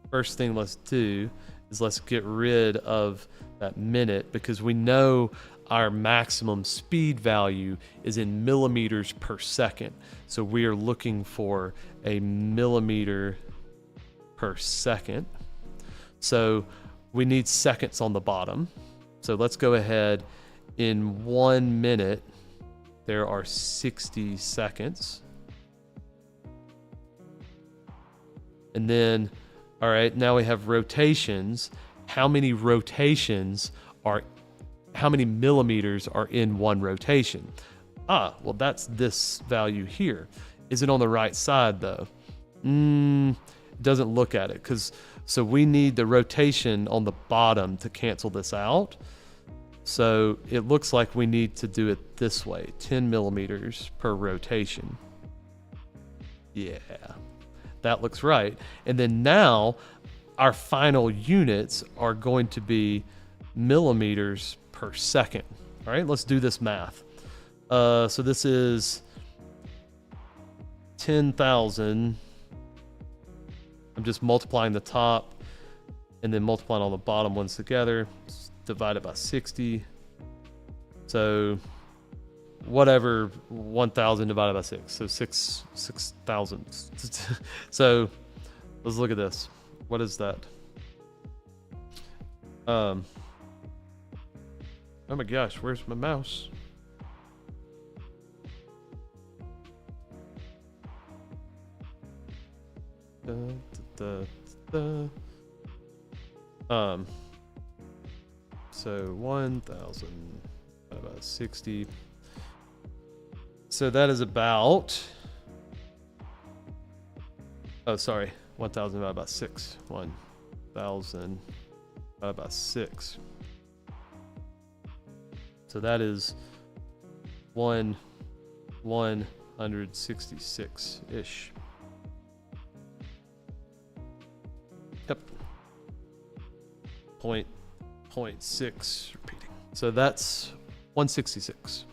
First thing let's do is let's get rid of that minute, because we know our maximum speed value is in millimeters per second. So we are looking for a millimeter per second. So we need seconds on the bottom. So let's go ahead. In 1 minute, there are 60 seconds. And then, all right, now we have rotations. How many millimeters are in one rotation? Well, that's this value here. Is it on the right side though? It doesn't look at it, so we need the rotation on the bottom to cancel this out. So it looks like we need to do it this way, 10 millimeters per rotation. Yeah, that looks right. And then now our final units are going to be millimeters per second. All right, let's do this math. So this is 10,000. I'm just multiplying the top and then multiplying all the bottom ones together, divided by 60. So whatever, 1,000 divided by 6. So 6,000. So let's look at this. What is that? Oh my gosh, where's my mouse? So 1,000 about 60. So that is about, oh sorry, 1,000 divided by 6. 1,000 divided by 6. So that is 166-ish. Yep. 0.6 repeating. So that's 166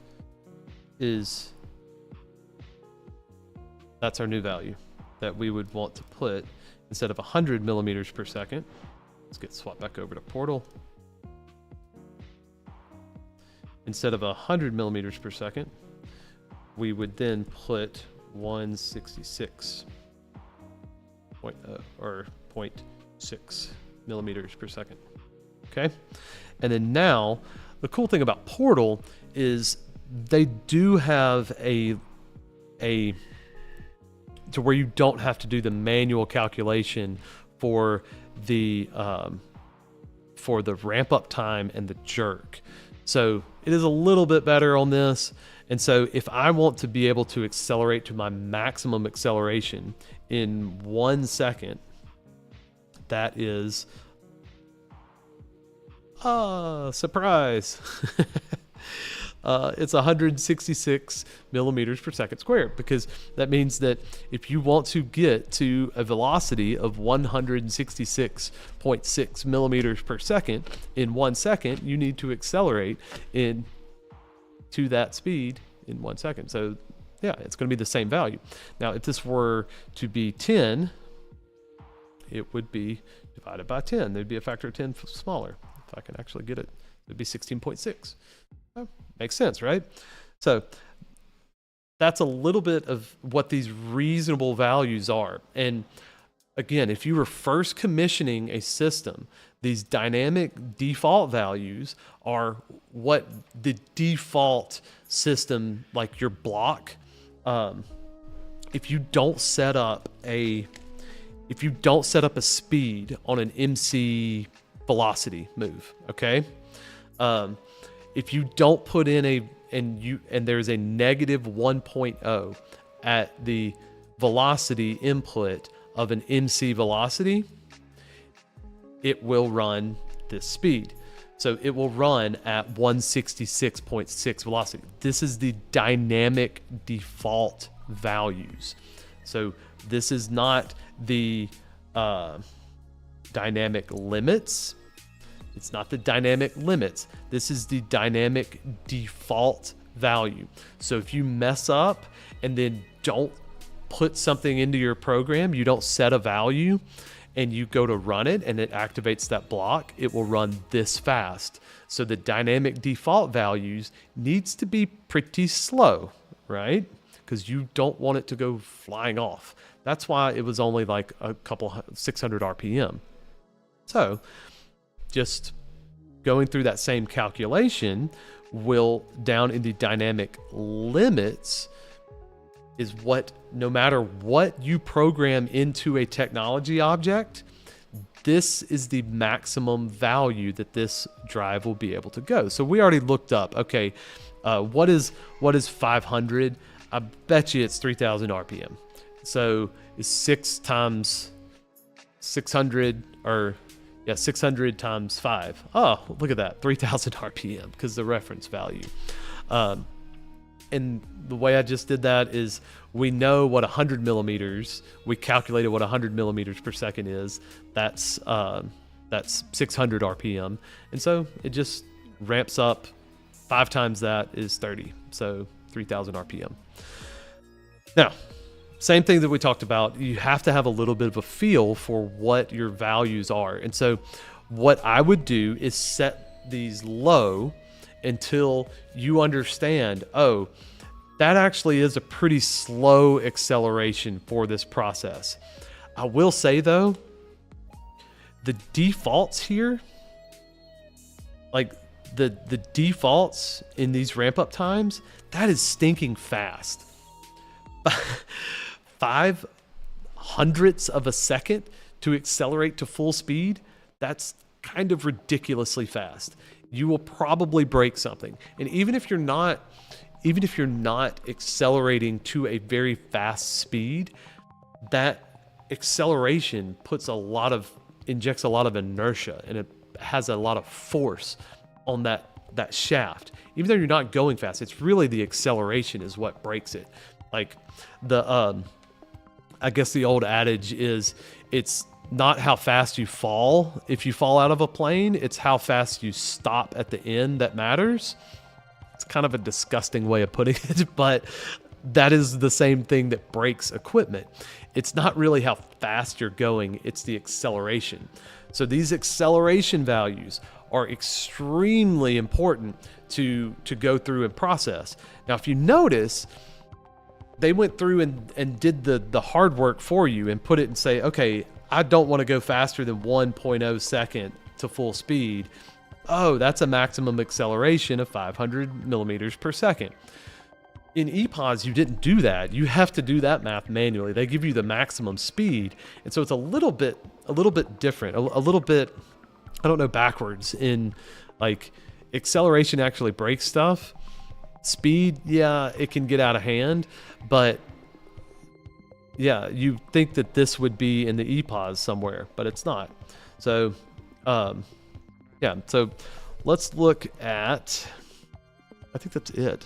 that's our new value that we would want to put instead of 100 millimeters per second. Let's get swapped back over to Portal. Instead of 100 millimeters per second, we would then put 166 or 0.6 millimeters per second. Okay, and then now the cool thing about Portal is they do have a to where you don't have to do the manual calculation for the ramp up time and the jerk. So it is a little bit better on this. And so if I want to be able to accelerate to my maximum acceleration in 1 second, that is surprise. It's 166 millimeters per second squared, because that means that if you want to get to a velocity of 166.6 millimeters per second in 1 second, you need to accelerate to that speed in 1 second. So yeah, it's going to be the same value. Now, if this were to be 10, it would be divided by 10. There'd be a factor of 10 smaller. If I can actually get it, it'd be 16.6. Makes sense, right? So that's a little bit of what these reasonable values are. And again, if you were first commissioning a system, these dynamic default values are what the default system, like your block, if you don't set up a speed on an MC velocity move, okay? If you don't put in and there's a negative 1.0 at the velocity input of an MC velocity, it will run this speed. So it will run at 166.6 velocity. This is the dynamic default values. So this is not the dynamic limits. It's not the dynamic limits. This is the dynamic default value. So if you mess up and then don't put something into your program, you don't set a value, and you go to run it and it activates that block, it will run this fast. So the dynamic default values needs to be pretty slow, right? Because you don't want it to go flying off. That's why it was only like a couple 600 RPM. So just going through that same calculation will down in the dynamic limits is what, no matter what you program into a technology object, this is the maximum value that this drive will be able to go. So we already looked up, okay, what is 500? I bet you it's 3,000 RPM. So it's 6 times 600, or yeah, 600 times 5. Oh, look at that, 3,000 RPM, because the reference value. And the way I just did that is we know what 100 millimeters, we calculated what 100 millimeters per second is. That's 600 RPM. And so it just ramps up 5 times that is 30. So 3,000 RPM. Now, same thing that we talked about, you have to have a little bit of a feel for what your values are. And so what I would do is set these low until you understand, oh, that actually is a pretty slow acceleration for this process. I will say though, the defaults here, like the defaults in these ramp up times, that is stinking fast. 0.05 of a second to accelerate to full speed, that's kind of ridiculously fast. You will probably break something. And even if you're not accelerating to a very fast speed, that acceleration injects a lot of inertia, and it has a lot of force on that shaft. Even though you're not going fast, it's really the acceleration is what breaks it. Like I guess the old adage is, it's not how fast you fall if you fall out of a plane, it's how fast you stop at the end that matters. It's kind of a disgusting way of putting it, but that is the same thing that breaks equipment. It's not really how fast you're going, it's the acceleration. So these acceleration values are extremely important to go through and process. Now, if you notice, they went through and did the hard work for you and put it and say, okay, I don't want to go faster than 1.0 second to full speed. Oh, that's a maximum acceleration of 500 millimeters per second. In EPOS, you didn't do that. You have to do that math manually. They give you the maximum speed. And so it's a little bit different, a little bit, I don't know, backwards in like acceleration actually breaks stuff. Speed, yeah, it can get out of hand, but yeah, you think that this would be in the EPOS somewhere, but it's not. So, yeah, so let's look at, I think that's it.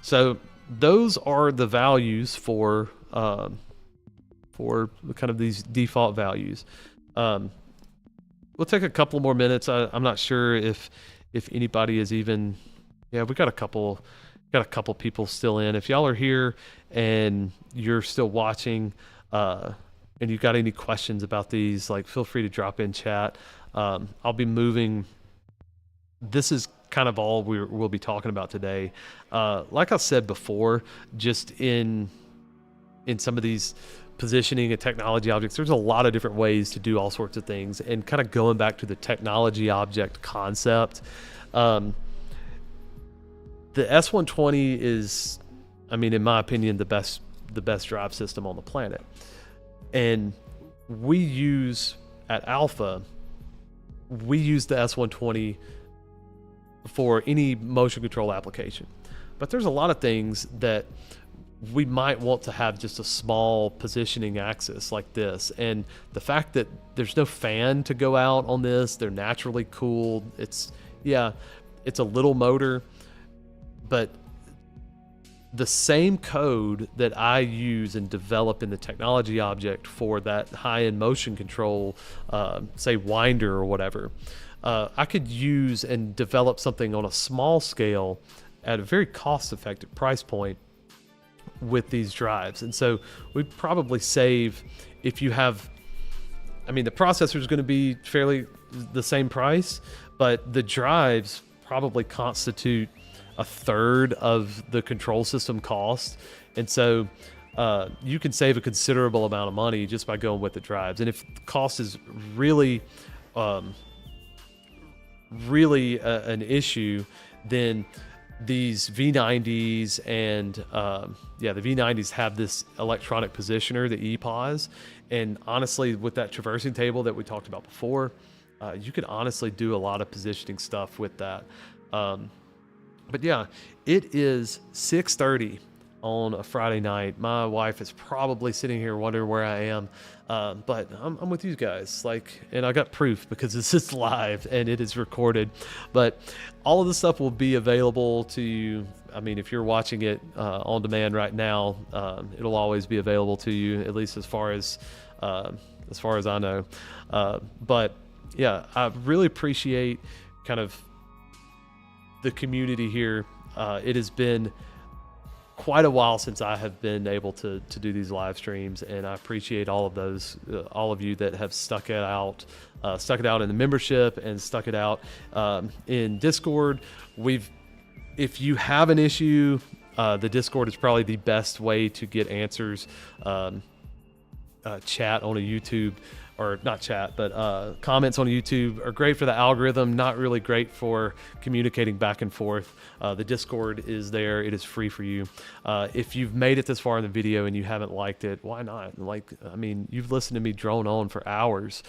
So those are the values for kind of these default values. We'll take a couple more minutes. I'm not sure if anybody is even, yeah, we got a couple people still in. If y'all are here and you're still watching, and you got any questions about these, like, feel free to drop in chat. I'll be moving. This is kind of all we'll be talking about today. Like I said before, just in some of these positioning and technology objects, there's a lot of different ways to do all sorts of things. And kind of going back to the technology object concept, the S120 is, I mean, in my opinion, the best drive system on the planet. And we use at Alpha, we use the S120 for any motion control application. But there's a lot of things that we might want to have just a small positioning axis like this. And the fact that there's no fan to go out on this, they're naturally cooled. It's a little motor, but the same code that I use and develop in the technology object for that high-end motion control, say winder or whatever, I could use and develop something on a small scale at a very cost-effective price point with these drives. And so we'd probably save, if you have, I mean, the processor is going to be fairly the same price, but the drives probably constitute a third of the control system cost. And so you can save a considerable amount of money just by going with the drives. And if the cost is really an issue, then these V90s and the V90s have this electronic positioner, the EPOS. And honestly, with that traversing table that we talked about before, you could honestly do a lot of positioning stuff with that. But yeah, it is 6:30 on a Friday night. My wife is probably sitting here wondering where I am, but I'm with you guys. And I got proof because this is live and it is recorded. But all of this stuff will be available to you. I mean, if you're watching it on demand right now, it'll always be available to you, at least as far as I know. But yeah, I really appreciate kind of the community here. It has been quite a while since I have been able to do these live streams, and I appreciate all of those, all of you that have stuck it out in the membership and stuck it out in Discord. If you have an issue, the Discord is probably the best way to get answers. Chat on a YouTube, or not chat, but comments on YouTube are great for the algorithm, not really great for communicating back and forth. The Discord is there. It is free for you. If you've made it this far in the video and you haven't liked it, why not? I mean, you've listened to me drone on for hours.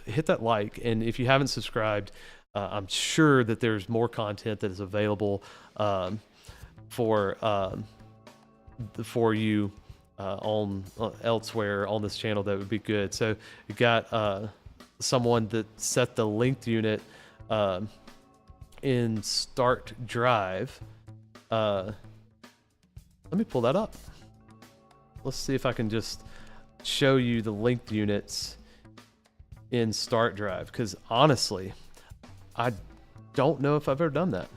Hit that like. And if you haven't subscribed, I'm sure that there's more content that is available for you on elsewhere on this channel that would be good. So you got someone that set the linked unit in Start Drive. Let me pull that up. Let's see if I can just show you the linked units in Start Drive, because honestly, I don't know if I've ever done that.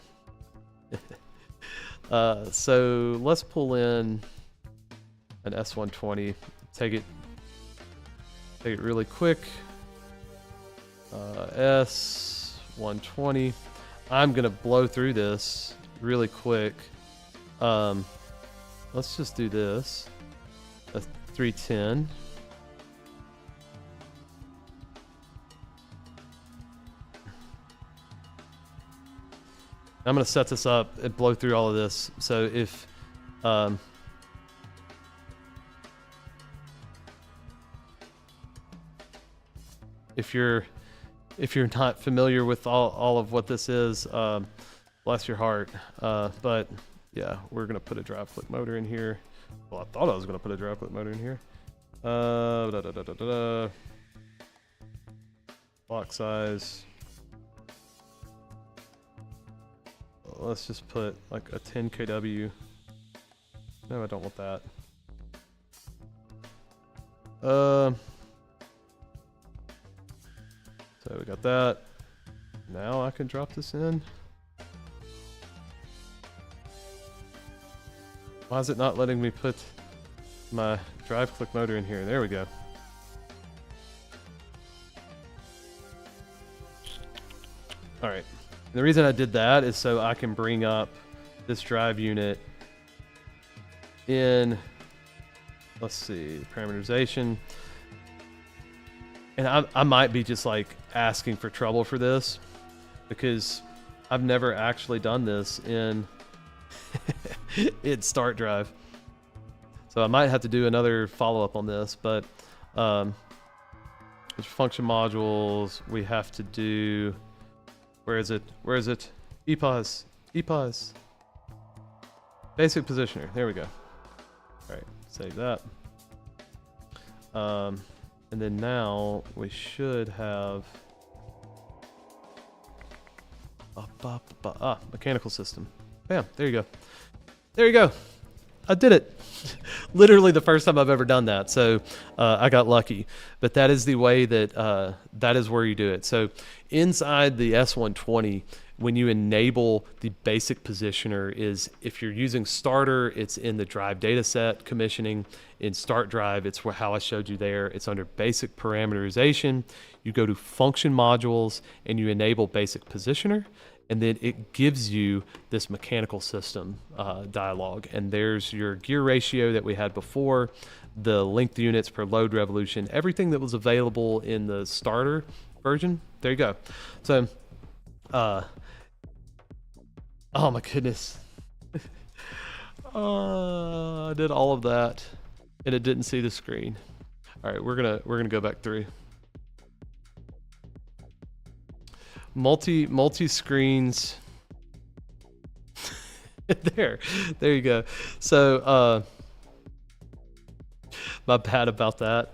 So let's pull in an S120, take it really quick. S120. I'm gonna blow through this really quick. Let's just do this. A 310. I'm gonna set this up and blow through all of this. So if you're not familiar with all of what this is, bless your heart. But yeah, we're gonna put a drive click motor in here. Well, I thought I was gonna put a drive click motor in here. Block size. Let's just put like a 10 kW. No, I don't want that. So we got that. Now I can drop this in. Why is it not letting me put my drive click motor in here? There we go. All right. And the reason I did that is so I can bring up this drive unit in, let's see, parameterization. And I might be just like asking for trouble for this, because I've never actually done this in in Start Drive. So I might have to do another follow-up on this, but there's function modules we have to do. Where is it? Where is it? EPOS. EPOS. Basic positioner. There we go. All right, save that. And then now we should have mechanical system. Bam, there you go. There you go. I did it. Literally the first time I've ever done that. So I got lucky. But that is the way that, that is where you do it. So inside the S120, when you enable the basic positioner, is if you're using starter, it's in the drive data set commissioning. In Start Drive, it's how I showed you there. It's under basic parameterization. You go to function modules and you enable basic positioner. And then it gives you this mechanical system dialog. And there's your gear ratio that we had before, the linked units per load revolution, everything that was available in the starter version. There you go. So, oh my goodness. I did all of that and it didn't see the screen. All right, we're gonna go back through. Multi screens. there you go. So my bad about that.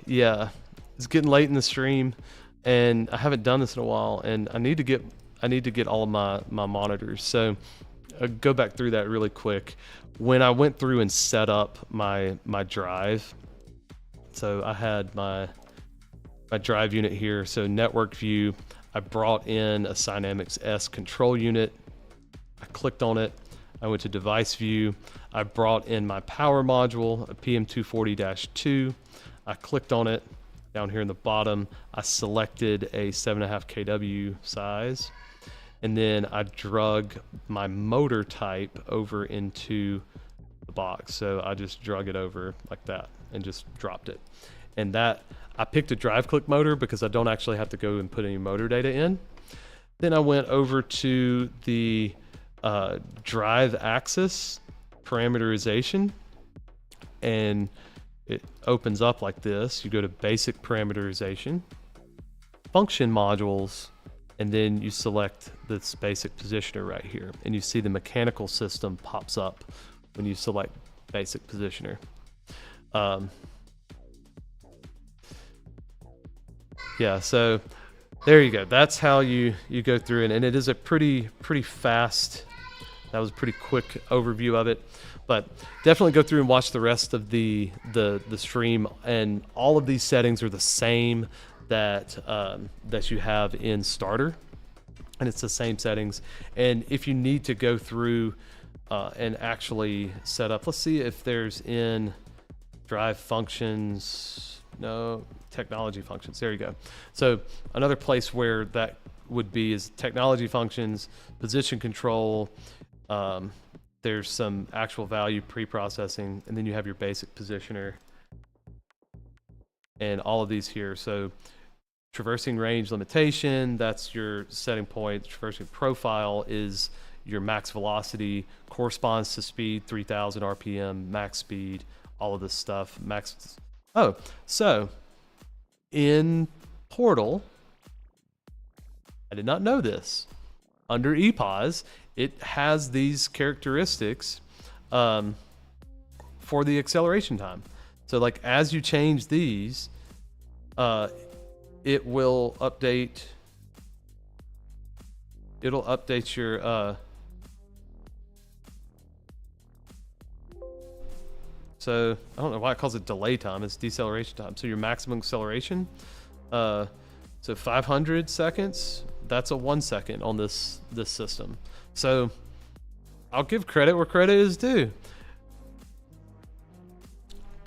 Yeah, it's getting late in the stream and I haven't done this in a while, and I need to get all of my monitors. So I'll go back through that really quick. When I went through and set up my drive, so I had my drive unit here. So network view, I brought in a Dynamics S control unit. I clicked on it. I went to device view. I brought in my power module, a PM240-2. I clicked on it down here in the bottom. I selected a 7.5 kW size. And then I drug my motor type over into the box. So I just drug it over like that and just dropped it. And that, I picked a drive click motor because I don't actually have to go and put any motor data in. Then I went over to the drive axis parameterization, and it opens up like this. You go to basic parameterization, function modules, and then you select this basic positioner right here, and you see the mechanical system pops up when you select basic positioner. Yeah, so there you go. That's how you go through it, and it is a pretty fast. That was a pretty quick overview of it, but definitely go through and watch the rest of the stream. And all of these settings are the same that that you have in Starter, and it's the same settings. And if you need to go through and actually set up, let's see if there's in drive functions. No, technology functions. There you go. So another place where that would be is technology functions, position control. There's some actual value pre-processing, and then you have your basic positioner and all of these here. So traversing range limitation, that's your setting point. Traversing profile is your max velocity, corresponds to speed, 3000 RPM, max speed, all of this stuff. Max. Oh, so in Portal, I did not know this. Under EPOS, it has these characteristics for the acceleration time. So like as you change these, it will update. It'll update your. So I don't know why it calls it delay time. It's deceleration time. So your maximum acceleration. So 500 seconds. That's a 1 second on this system. So I'll give credit where credit is due.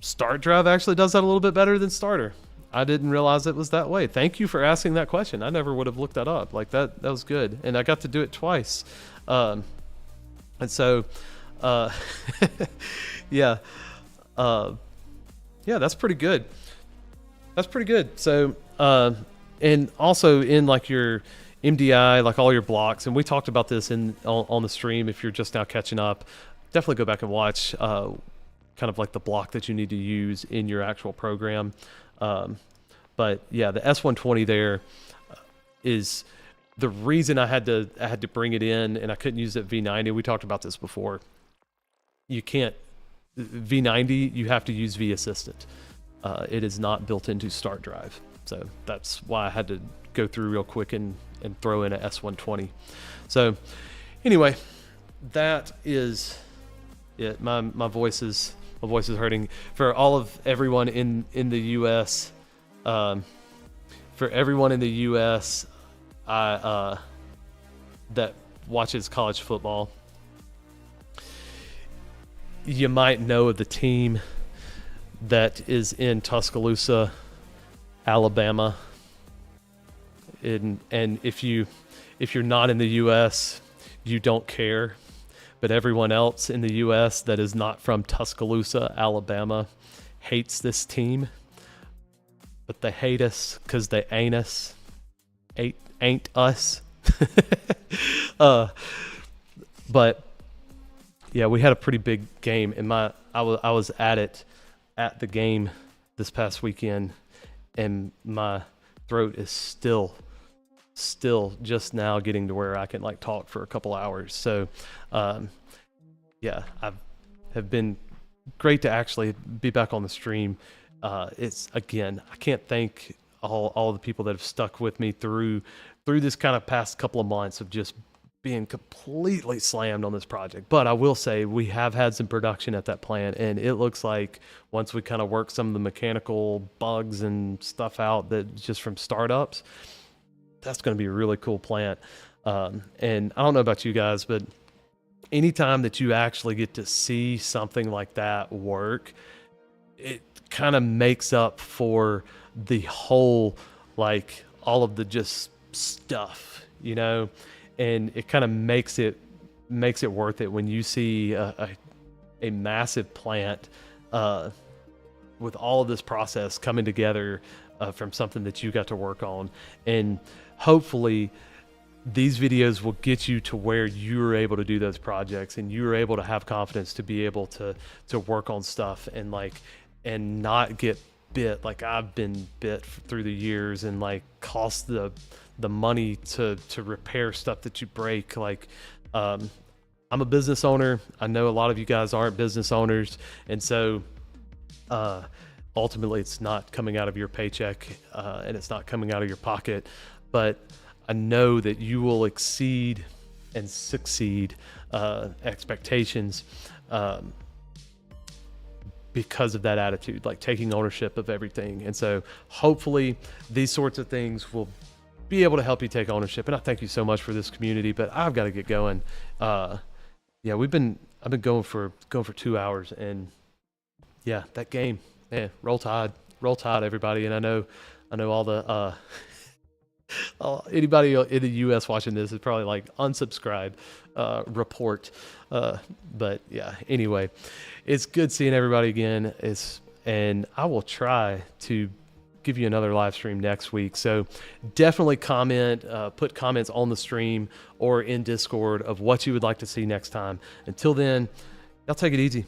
Start Drive actually does that a little bit better than Starter. I didn't realize it was that way. Thank you for asking that question. I never would have looked that up. Like that was good. And I got to do it twice. And so, yeah. Yeah, that's pretty good. That's pretty good. So, and also in like your MDI, like all your blocks, and we talked about this on the stream. If you're just now catching up, definitely go back and watch kind of like the block that you need to use in your actual program. But yeah, the S120 there is the reason I had to bring it in, and I couldn't use it V90. We talked about this before. You can't V90. You have to use VASSISTANT. It is not built into Start Drive, so that's why I had to go through real quick and throw in a S120. So anyway, that is it. My voice is hurting. For all of everyone in the US, for everyone in the US that watches college football, you might know of the team that is in Tuscaloosa, Alabama. And if you're not in the US, you don't care. But everyone else in the US that is not from Tuscaloosa, Alabama, hates this team. But they hate us because they ain't us. Ain't us. But yeah, we had a pretty big game, and I was at the game this past weekend, and my throat is still just now getting to where I can like talk for a couple hours. So yeah, have been great to actually be back on the stream. It's again, I can't thank all the people that have stuck with me through this kind of past couple of months of just being completely slammed on this project. But I will say we have had some production at that plant, and it looks like once we kind of work some of the mechanical bugs and stuff out that just from startups, that's going to be a really cool plant. And I don't know about you guys, but anytime that you actually get to see something like that work, it kind of makes up for the whole, like all of the just stuff, you know, and it kind of makes it worth it when you see a massive plant with all of this process coming together from something that you got to work on. And hopefully these videos will get you to where you're able to do those projects and you're able to have confidence to be able to work on stuff and and not get bit like I've been bit through the years, and like cost the money to repair stuff that you break. Like, I'm a business owner. I know a lot of you guys aren't business owners. And so, ultimately it's not coming out of your paycheck, and it's not coming out of your pocket, but I know that you will exceed and succeed expectations because of that attitude, like taking ownership of everything. And so hopefully these sorts of things will be able to help you take ownership. And I thank you so much for this community, but I've got to get going. Yeah, I've been going for 2 hours, and yeah, that game, man, roll tide, everybody. And I know all the, anybody in the US watching this is probably like unsubscribe, report. But yeah, anyway, it's good seeing everybody again. And I will try to give you another live stream next week. So definitely comment, put comments on the stream or in Discord of what you would like to see next time. Until then, y'all take it easy.